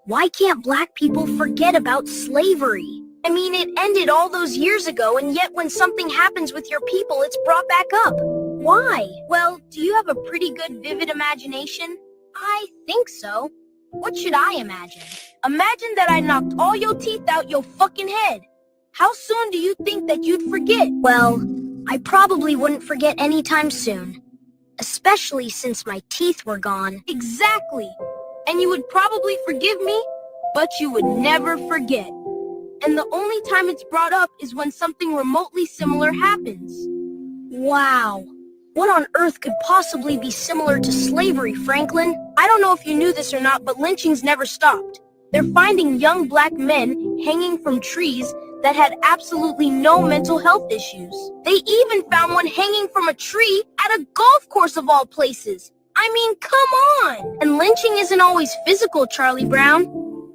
Why can't black people forget about slavery? I mean, it ended all those years ago, and yet when something happens with your people, it's brought back up. Why? Well, do you have a pretty good vivid imagination? I think so. What should I imagine? Imagine that I knocked all your teeth out your fucking head. How soon do you think that you'd forget? Well, I probably wouldn't forget anytime soon. Especially since my teeth were gone. Exactly. And you would probably forgive me, but you would never forget. And the only time it's brought up is when something remotely similar happens. Wow. What on earth could possibly be similar to slavery, Franklin? I don't know if you knew this or not, but lynchings never stopped. They're finding young black men hanging from trees that had absolutely no mental health issues. They even found one hanging from a tree at a golf course of all places. I mean, come on! And lynching isn't always physical, Charlie Brown.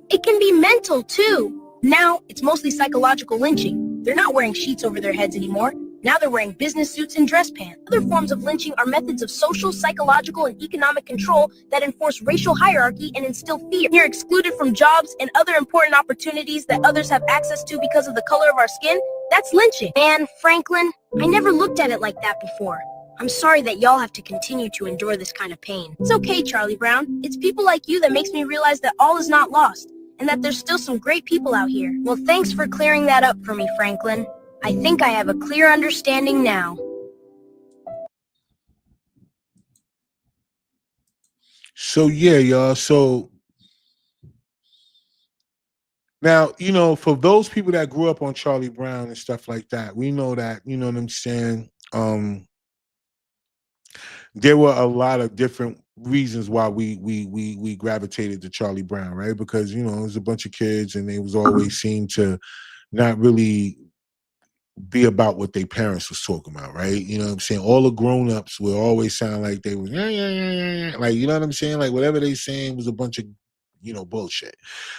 It can be mental, too. Now, it's mostly psychological lynching. They're not wearing sheets over their heads anymore. Now they're wearing business suits and dress pants. Other forms of lynching are methods of social, psychological, and economic control that enforce racial hierarchy and instill fear. You're excluded from jobs and other important opportunities that others have access to because of the color of our skin. That's lynching. And Franklin, I never looked at it like that before. I'm sorry that y'all have to continue to endure this kind of pain. It's okay, Charlie Brown. It's people like you that makes me realize that all is not lost, and that there's still some great people out here. Well, thanks for clearing that up for me, Franklin. I think I have a clear understanding now. So yeah, y'all. So now, for those people that grew up on Charlie Brown and stuff like that, we know that, you know what I'm saying? There were a lot of different reasons why we gravitated to Charlie Brown, right? Because, it was a bunch of kids and they was always seemed to not really be about what their parents was talking about, right? You know what I'm saying? All the grown-ups will always sound like they was, like, you know what I'm saying? Like, whatever they saying was a bunch of, bullshit.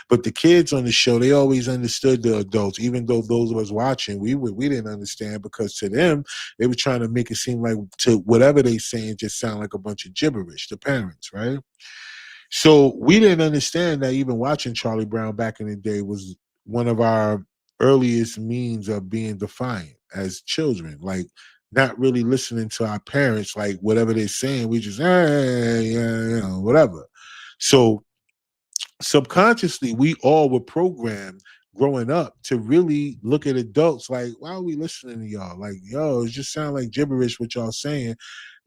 But the kids on the show, they always understood the adults, even though those of us watching, we didn't understand, because to them, they were trying to make it seem like to whatever they saying just sound like a bunch of gibberish, the parents, right? So we didn't understand that even watching Charlie Brown back in the day was one of our earliest means of being defiant as children, like not really listening to our parents, like whatever they're saying, we just, yeah, whatever. So subconsciously, we all were programmed growing up to really look at adults like, why are we listening to y'all? Like, yo, it just sound like gibberish what y'all saying,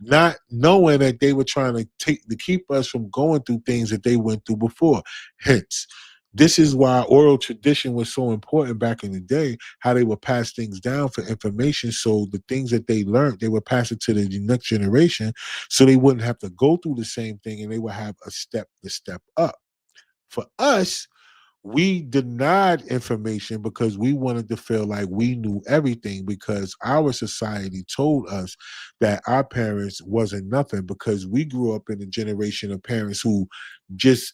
not knowing that they were trying to keep us from going through things that they went through before. Hence, this is why oral tradition was so important back in the day, how they would pass things down for information. So the things that they learned, they would pass it to the next generation so they wouldn't have to go through the same thing, and they would have a step to step up. For us, we denied information because we wanted to feel like we knew everything, because our society told us that our parents wasn't nothing, because we grew up in a generation of parents who just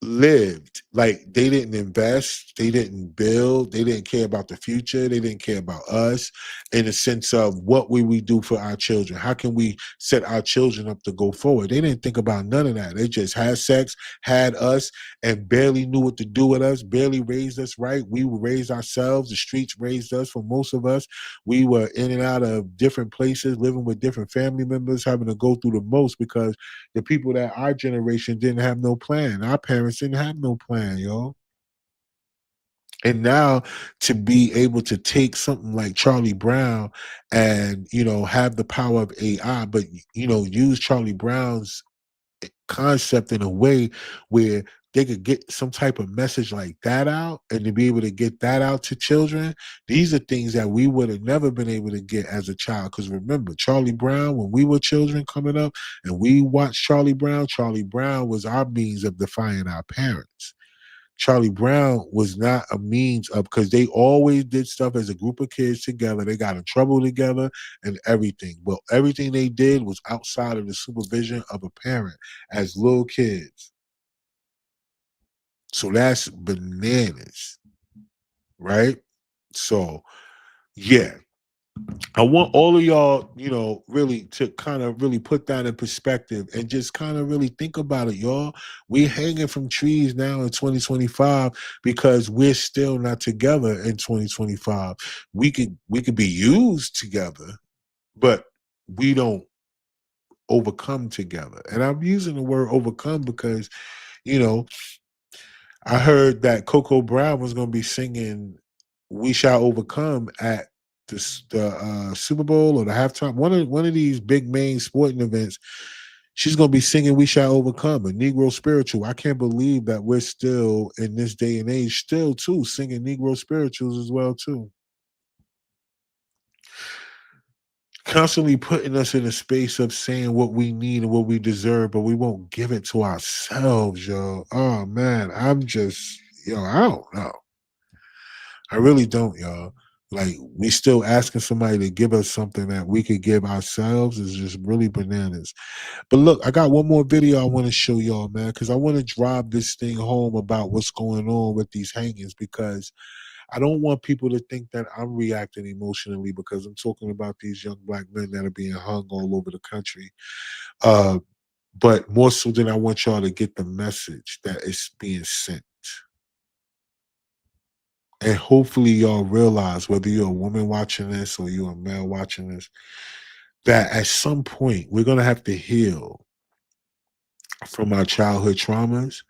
lived. Like, they didn't invest, they didn't build, they didn't care about the future, they didn't care about us, in the sense of what will we do for our children, how can we set our children up to go forward. They didn't think about none of that. They just had sex, had us, and barely knew what to do with us, barely raised us right. We were raised ourselves, the streets raised us. For most of us, we were in and out of different places, living with different family members, having to go through the most, because the people that our generation didn't have no plan. Our parents didn't have no plan, yo. And now to be able to take something like Charlie Brown and, have the power of AI, but, use Charlie Brown's concept in a way where they could get some type of message like that out, and to be able to get that out to children, these are things that we would have never been able to get as a child. Because remember, Charlie Brown, when we were children coming up and we watched Charlie Brown was our means of defying our parents. Charlie Brown was not a means of, because they always did stuff as a group of kids together. They got in trouble together and everything. But everything they did was outside of the supervision of a parent as little kids. So that's bananas, right? So yeah, I want all of y'all, really to kind of really put that in perspective and just kind of really think about it, y'all. We're hanging from trees now in 2025 because we're still not together in 2025. We could be used together, but we don't overcome together. And I'm using the word overcome because, you know, I heard that Coco Brown was going to be singing "We Shall Overcome" at the Super Bowl or the halftime, one of these big main sporting events. She's going to be singing "We Shall Overcome," a Negro spiritual. I can't believe that we're still in this day and age, still too singing Negro spirituals as well too. Constantly putting us in a space of saying what we need and what we deserve, but we won't give it to ourselves, yo. Oh man, I don't know. I really don't, y'all. Like, we still asking somebody to give us something that we could give ourselves is just really bananas. But look, I got one more video I want to show y'all, man, because I want to drive this thing home about what's going on with these hangings, because I don't want people to think that I'm reacting emotionally because I'm talking about these young black men that are being hung all over the country. But more so than I want y'all to get the message that is being sent. And hopefully y'all realize, whether you're a woman watching this or you're a male watching this, that at some point we're going to have to heal from our childhood traumas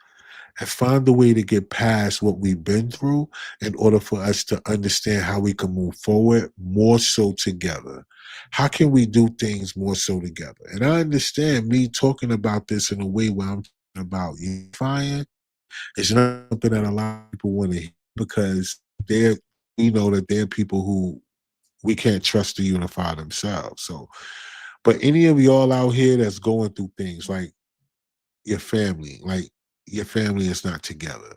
and find a way to get past what we've been through in order for us to understand how we can move forward more so together. How can we do things more so together? And I understand me talking about this in a way where I'm talking about unifying. It's not something that a lot of people want to hear because we know that they're people who we can't trust to unify themselves. So, but any of y'all out here that's going through things like your family is not together.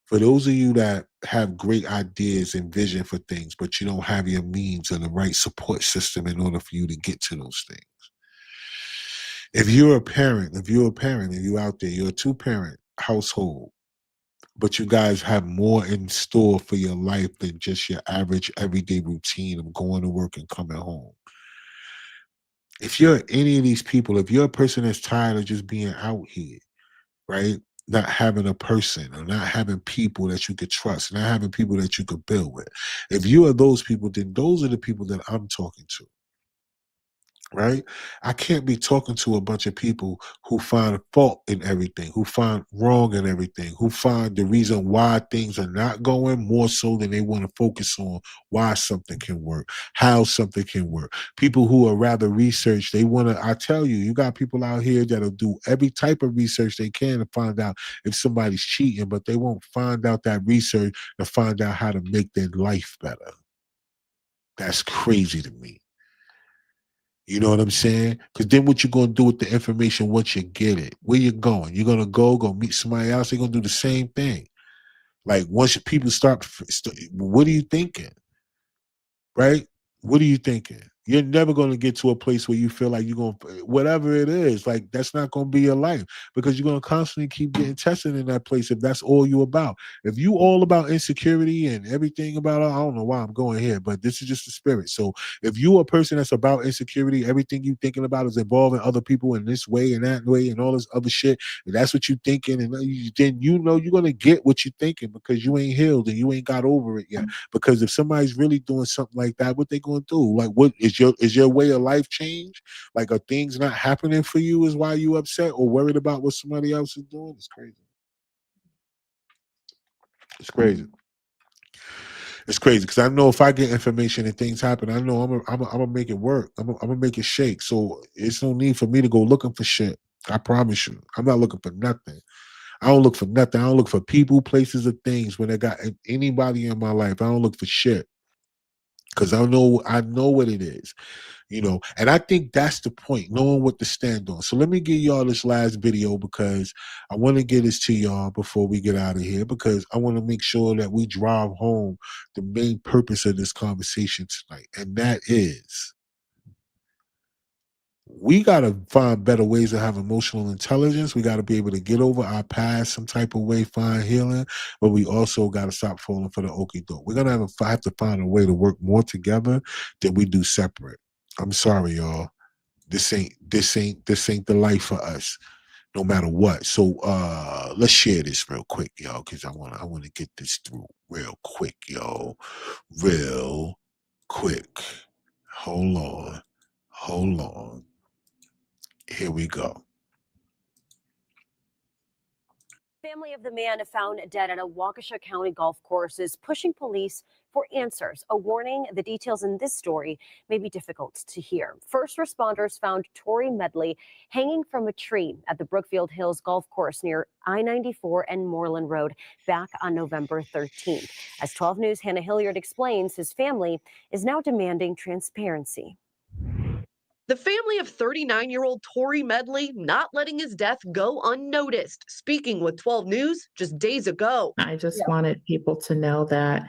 For those of you that have great ideas and vision for things, but you don't have your means and the right support system in order for you to get to those things. If you're a parent, and you're out there, you're a two-parent household, but you guys have more in store for your life than just your average everyday routine of going to work and coming home. If you're any of these people, if you're a person that's tired of just being out here, right? Not having a person or not having people that you could trust, not having people that you could build with. If you are those people, then those are the people that I'm talking to. Right? I can't be talking to a bunch of people who find fault in everything, who find wrong in everything, who find the reason why things are not going more so than they want to focus on why something can work, how something can work. People who are rather research, I tell you, you got people out here that'll do every type of research they can to find out if somebody's cheating, but they won't find out that research to find out how to make their life better. That's crazy to me. You know what I'm saying? Because then what you going to do with the information once you get it? Where you going? You're going to go meet somebody else. They're going to do the same thing. Like once people what are you thinking? Right? What are you thinking? You're never going to get to a place where you feel like you're going to, whatever it is, like that's not going to be your life because you're going to constantly keep getting tested in that place if that's all you about. If you all about insecurity and everything about, I don't know why I'm going here, but this is just the spirit. So if you are a person that's about insecurity, everything you thinking about is involving other people in this way and that way and all this other shit, and that's what you thinking, and then you know you're going to get what you're thinking because you ain't healed and you ain't got over it yet. Because if somebody's really doing something like that, what they going to do? Like, what is your way of life change? Like, are things not happening for you is why you upset or worried about what somebody else is doing? It's crazy. It's crazy. It's crazy because I know if I get information and things happen, I know I'm gonna make it work. I'm gonna make it shake. So it's no need for me to go looking for shit. I promise you, I'm not looking for nothing. I don't look for nothing. I don't look for people, places, or things when I got anybody in my life. I don't look for shit because I know what it is. And I think that's the point, knowing what to stand on. So let me give y'all this last video because I want to get this to y'all before we get out of here, because I want to make sure that we drive home the main purpose of this conversation tonight. And that is we got to find better ways to have emotional intelligence. We got to be able to get over our past some type of way, find healing, but we also got to stop falling for the okie doke. We're going to have to find a way to work more together than we do separate. I'm sorry, y'all. This ain't the life for us, no matter what. So let's share this real quick, y'all, because I wanna get this through real quick, y'all. Real quick. Hold on. Here we go. Family of the man found dead at a Waukesha County golf course is pushing police for answers. A warning: the details in this story may be difficult to hear. First responders found Tori Medley hanging from a tree at the Brookfield Hills golf course near I-94 and Moreland Road back on November 13th. As 12 News' Hannah Hilliard explains, his family is now demanding transparency. The family of 39-year-old Tori Medley not letting his death go unnoticed, speaking with 12 News just days ago. I just wanted people to know that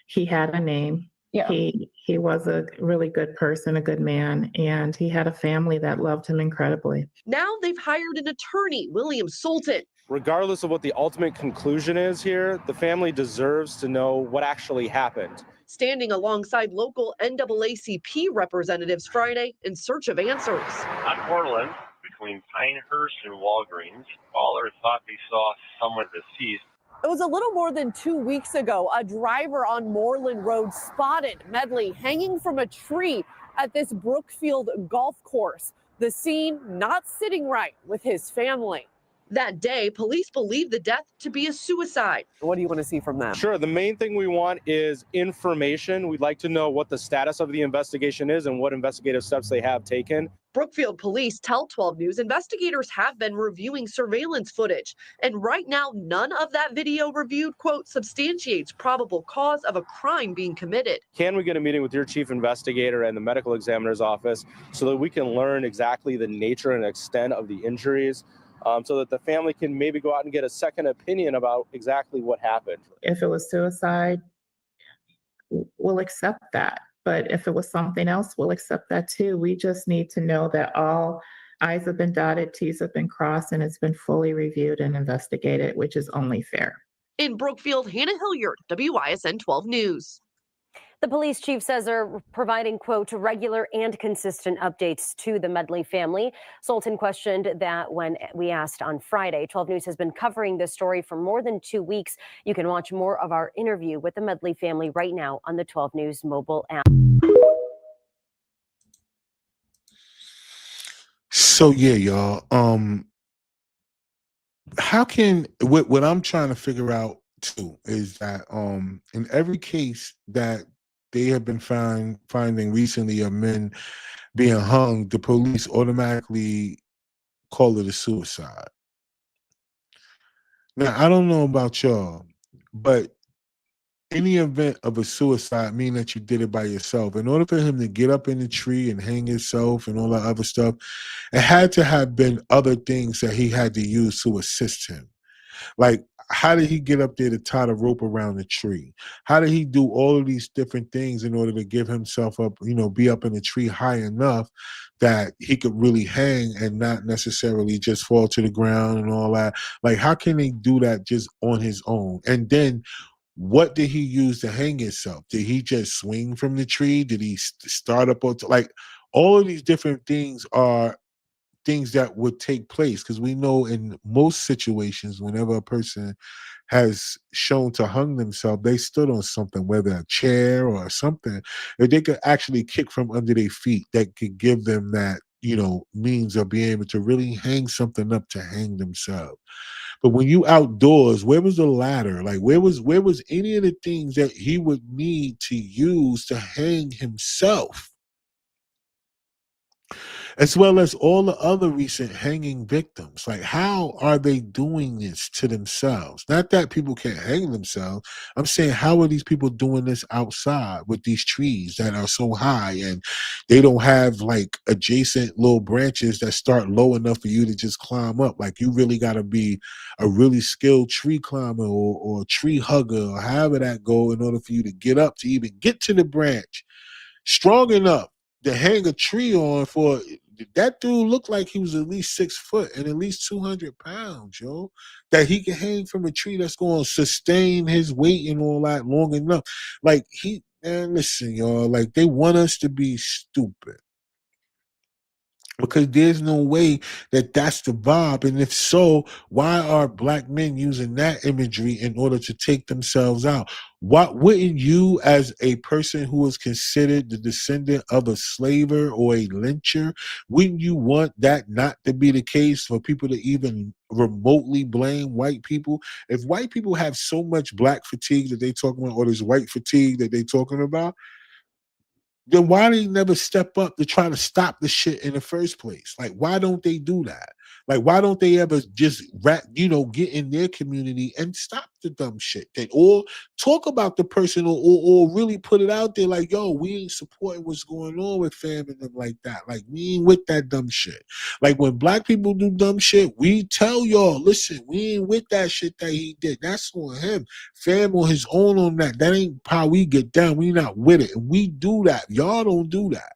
he had a name. Yeah. He was a really good person, a good man, and he had a family that loved him incredibly. Now they've hired an attorney, William Sultan. Regardless of what the ultimate conclusion is here, the family deserves to know what actually happened. Standing alongside local NAACP representatives Friday in search of answers. On Moreland, between Pinehurst and Walgreens, callers thought they saw someone deceased. It was a little more than 2 weeks ago. A driver on Moreland Road spotted Medley hanging from a tree at this Brookfield golf course. The scene not sitting right with his family. That day, police believe the death to be a suicide. What do you want to see from them? Sure, the main thing we want is information. We'd like to know what the status of the investigation is and what investigative steps they have taken. Brookfield police tell 12 News investigators have been reviewing surveillance footage. And right now, none of that video reviewed, quote, substantiates probable cause of a crime being committed. Can we get a meeting with your chief investigator and the medical examiner's office so that we can learn exactly the nature and extent of the injuries? So that the family can maybe go out and get a second opinion about exactly what happened. If it was suicide, we'll accept that. But if it was something else, we'll accept that too. We just need to know that all I's have been dotted, T's have been crossed, and it's been fully reviewed and investigated, which is only fair. In Brookfield, Hannah Hilliard, WISN 12 News. The police chief says they're providing, quote, regular and consistent updates to the Medley family. Sultan questioned that when we asked on Friday. 12 News has been covering this story for more than 2 weeks. You can watch more of our interview with the Medley family right now on the 12 News mobile app. So yeah, y'all. How can what I'm trying to figure out too is that in every case that they have been finding recently of men being hung, the police automatically call it a suicide. Now, I don't know about y'all, but any event of a suicide mean that you did it by yourself. In order for him to get up in the tree and hang himself and all that other stuff, it had to have been other things that he had to use to assist him. Like, how did he get up there to tie the rope around the tree? How did he do all of these different things in order to give himself up, be up in the tree high enough that he could really hang and not necessarily just fall to the ground and all that? Like, how can he do that just on his own? And then what did he use to hang himself? Did he just swing from the tree? Did he start up? Like, all of these different things are things that would take place, because we know in most situations, whenever a person has shown to hung themselves, they stood on something, whether a chair or something, if they could actually kick from under their feet, that could give them that, means of being able to really hang something up to hang themselves. But when you outdoors, where was the ladder? Like, where was any of the things that he would need to use to hang himself? As well as all the other recent hanging victims. Like, how are they doing this to themselves? Not that people can't hang themselves. I'm saying, how are these people doing this outside with these trees that are so high and they don't have like adjacent little branches that start low enough for you to just climb up? Like, you really got to be a really skilled tree climber or tree hugger or however that go in order for you to get up to even get to the branch strong enough to hang a tree on for that dude looked like he was at least 6 foot and at least 200 pounds, yo. That he can hang from a tree that's going to sustain his weight and all that long enough. Like, man, listen, y'all, like, they want us to be stupid. Because there's no way that that's the vibe. And if so, why are black men using that imagery in order to take themselves out? What wouldn't you, as a person who is considered the descendant of a slaver or a lyncher, wouldn't you want that not to be the case, for people to even remotely blame white people? If white people have so much black fatigue that they talking about, or this white fatigue that they talking about, then why they never step up to try to stop the shit in the first place? Like, why don't they do that? Like, why don't they ever just get in their community and stop the dumb shit? Or talk about the person, or really put it out there like, yo, we ain't supporting what's going on with fam and them like that. Like, we ain't with that dumb shit. Like, when black people do dumb shit, we tell y'all, listen, we ain't with that shit that he did. That's on him. Fam on his own on that. That ain't how we get down. We not with it. And we do that. Y'all don't do that.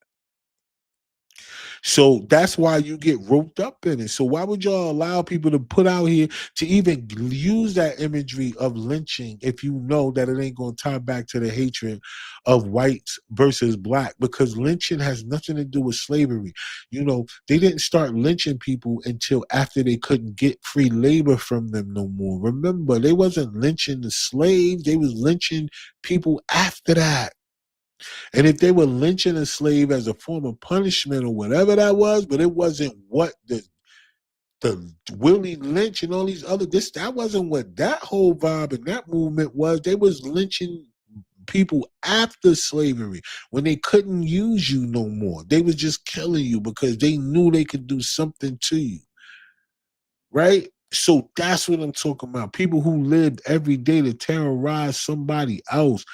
So that's why you get roped up in it. So why would y'all allow people to put out here to even use that imagery of lynching if you know that it ain't going to tie back to the hatred of whites versus black? Because lynching has nothing to do with slavery. You know, they didn't start lynching people until after they couldn't get free labor from them no more. Remember, they wasn't lynching the slaves. They was lynching people after that. And if they were lynching a slave as a form of punishment or whatever that was, but it wasn't what the Willie Lynch and all these other, that wasn't what that whole vibe and that movement was. They was lynching people after slavery when they couldn't use you no more. They was just killing you because they knew they could do something to you. Right? So that's what I'm talking about. People who lived every day to terrorize somebody else.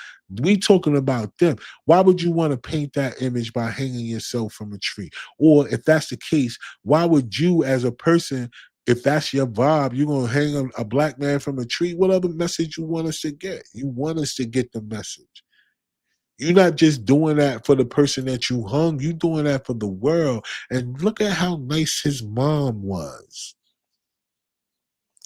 We talking about them. Why would you want to paint that image by hanging yourself from a tree? Or if that's the case, why would you as a person, if that's your vibe, you're going to hang a black man from a tree? What other message you want us to get? You want us to get the message. You're not just doing that for the person that you hung. You're doing that for the world. And look at how nice his mom was.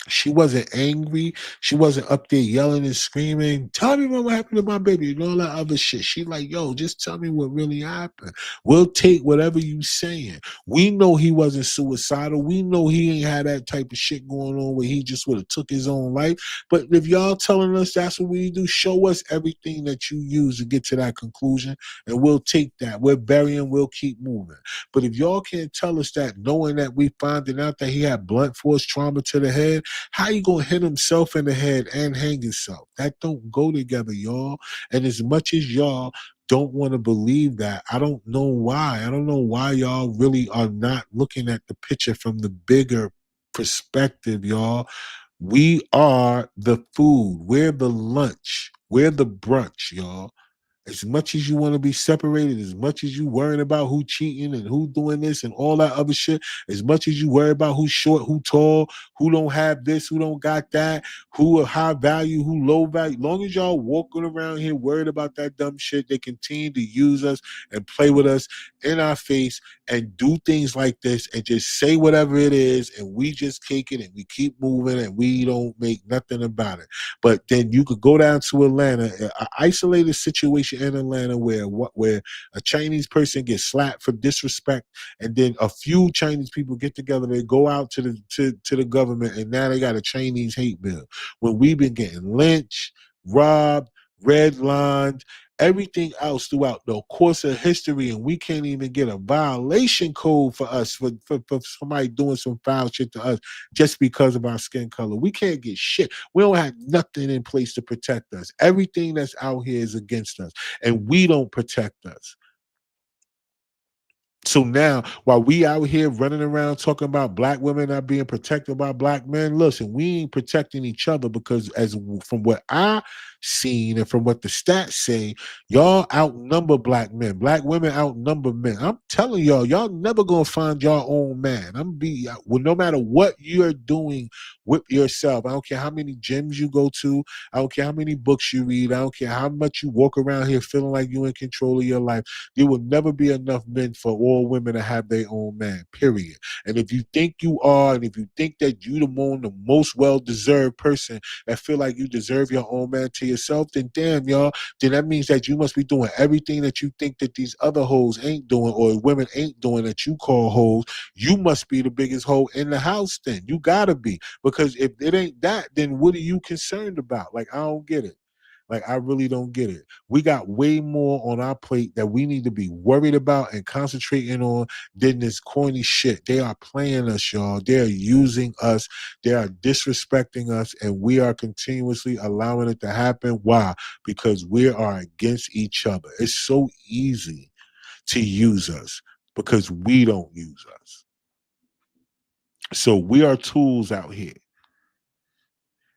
She wasn't angry. She wasn't up there yelling and screaming, tell me what happened to my baby and all that other shit. She like, yo, just tell me what really happened. We'll take whatever you saying. We know he wasn't suicidal. We know he ain't had that type of shit going on where he just would have took his own life. But if y'all telling us that's what we do, show us everything that you use to get to that conclusion, and we'll take that. We're burying, we'll keep moving. But if y'all can't tell us that, knowing that we finding out that he had blunt force trauma to the head, how you gonna hit himself in the head and hang himself? That don't go together, y'all. And as much as y'all don't want to believe that, I don't know why. I don't know why y'all really are not looking at the picture from the bigger perspective, y'all. We are the food. We're the lunch. We're the brunch, y'all. As much as you want to be separated, as much as you worrying about who cheating and who doing this and all that other shit, as much as you worry about who's short, who tall, who don't have this, who don't got that, who are high value, who low value, long as y'all walking around here worried about that dumb shit, they continue to use us and play with us in our face and do things like this and just say whatever it is, and we just take it and we keep moving and we don't make nothing about it. But then you could go down to Atlanta, an isolated situation in Atlanta where a Chinese person gets slapped for disrespect, and then a few Chinese people get together, they go out to the government, and now they got a Chinese hate bill. When we've been getting lynched, robbed, redlined, everything else throughout the course of history, and we can't even get a violation code for us for somebody doing some foul shit to us just because of our skin color. We can't get shit. We don't have nothing in place to protect us. Everything that's out here is against us, and we don't protect us. So now, while we out here running around talking about black women not being protected by black men, listen, we ain't protecting each other, because from what I seen and from what the stats say, y'all outnumber black men. Black women outnumber men. I'm telling y'all never gonna find your own man. No matter what you're doing with yourself. I don't care how many gyms you go to. I don't care how many books you read. I don't care how much you walk around here feeling like you're in control of your life. There will never be enough men for all all women to have their own man, period. And if you think you are, and if you think that you the most well-deserved person that feel like you deserve your own man to yourself, then damn, y'all, then that means that you must be doing everything that you think that these other hoes ain't doing, or women ain't doing, that you call hoes. You must be the biggest hoe in the house then. You gotta be. Because if it ain't that, then what are you concerned about? Like, I don't get it. Like, I really don't get it. We got way more on our plate that we need to be worried about and concentrating on than this corny shit. They are playing us, y'all. They are using us. They are disrespecting us, and we are continuously allowing it to happen. Why? Because we are against each other. It's so easy to use us because we don't use us. So we are tools out here.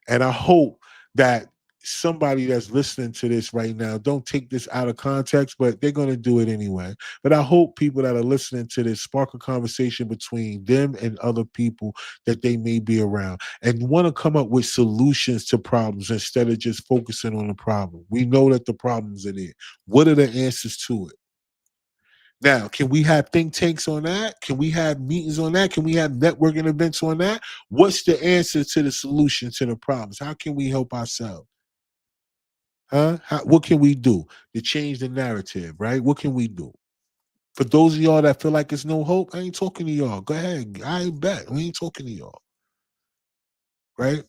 And I hope that somebody that's listening to this right now, don't take this out of context, but they're going to do it anyway. But I hope people that are listening to this spark a conversation between them and other people that they may be around and want to come up with solutions to problems instead of just focusing on the problem. We know that the problems are there. What are the answers to it? Now, can we have think tanks on that? Can we have meetings on that? Can we have networking events on that? What's the answer to the solution to the problems? How can we help ourselves? What can we do to change the narrative, right? What can we do? For those of y'all that feel like it's no hope, I ain't talking to y'all. Go ahead. I bet. We ain't talking to y'all. Right?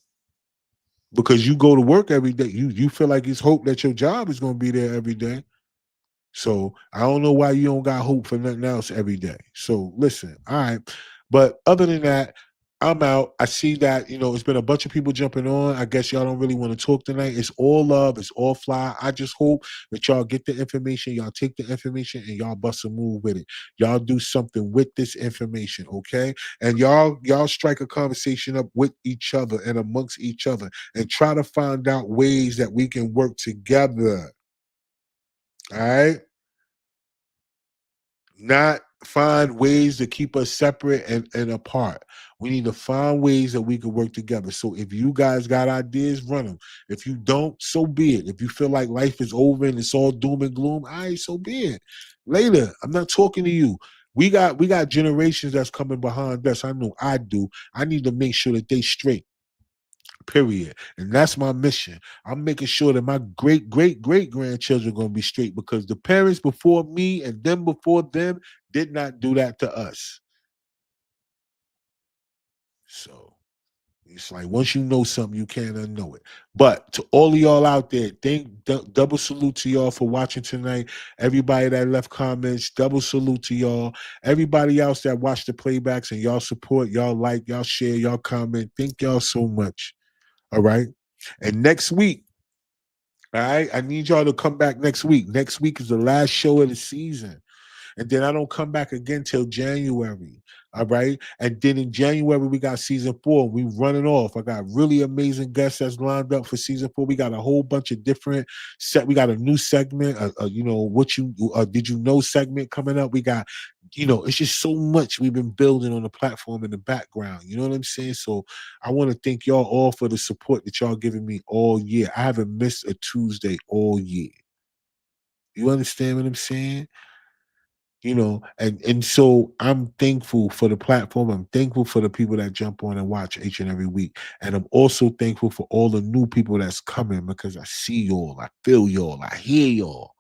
Because you go to work every day. You feel like it's hope that your job is going to be there every day. So I don't know why you don't got hope for nothing else every day. So listen, all right. But other than that, I'm out. I see that, it's been a bunch of people jumping on. I guess y'all don't really want to talk tonight. It's all love. It's all fly. I just hope that y'all get the information. Y'all take the information and y'all bust a move with it. Y'all do something with this information, okay? And y'all strike a conversation up with each other and amongst each other and try to find out ways that we can work together. All right? Not find ways to keep us separate and apart. We need to find ways that we can work together. So if you guys got ideas, run them. If you don't, so be it. If you feel like life is over and it's all doom and gloom, all right, so be it. Later, I'm not talking to you. We got generations that's coming behind us. I know I do. I need to make sure that they straight. Period. And that's my mission. I'm making sure that my great-great-great-grandchildren are going to be straight because the parents before me and them before them did not do that to us. So it's like once you know something, you can't unknow it. But to all of y'all out there, double salute to y'all for watching tonight. Everybody that left comments, double salute to y'all. Everybody else that watched the playbacks and y'all support, y'all like, y'all share, y'all comment. Thank y'all so much. All right. And next week, all right, I need y'all to come back next week. Next week is the last show of the season. And then I don't come back again till January. All right. And then in January, we got season 4. We running off. I got really amazing guests that's lined up for season 4. We got a whole bunch of different we got a new segment, did you know segment coming up. We got, it's just so much we've been building on the platform in the background. You know what I'm saying? So I want to thank y'all all for the support that y'all giving me all year. I haven't missed a Tuesday all year. You understand what I'm saying? And so I'm thankful for the platform. I'm thankful for the people that jump on and watch each and every week. And I'm also thankful for all the new people that's coming because I see y'all, I feel y'all, I hear y'all.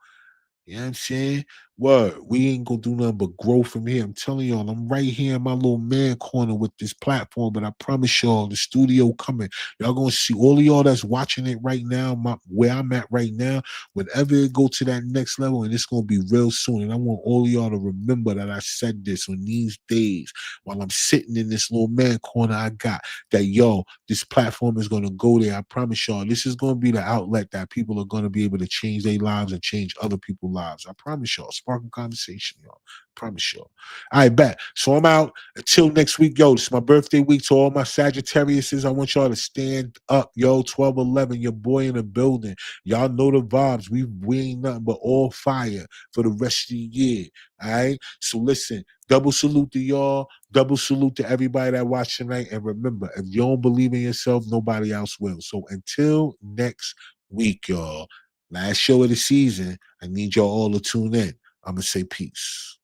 You know what I'm saying? Word, we ain't gonna do nothing but grow from here. I'm telling y'all, I'm right here in my little man corner with this platform, but I promise y'all, the studio coming. Y'all gonna see all of y'all that's watching it right now, where I'm at right now, whenever it go to that next level, and it's gonna be real soon. And I want all of y'all to remember that I said this on these days while I'm sitting in this little man corner I got, that this platform is gonna go there. I promise y'all, this is gonna be the outlet that people are gonna be able to change their lives and change other people's lives. I promise y'all. Spark a conversation, y'all. Promise y'all. All right, bet. So I'm out. Until next week, this is my birthday week. To all my Sagittariuses, I want y'all to stand up, 12/11, your boy in the building. Y'all know the vibes. We ain't nothing but all fire for the rest of the year. All right? So listen, double salute to y'all. Double salute to everybody that watched tonight. And remember, if you don't believe in yourself, nobody else will. So until next week, y'all. Last show of the season. I need y'all all to tune in. I'm going to say peace.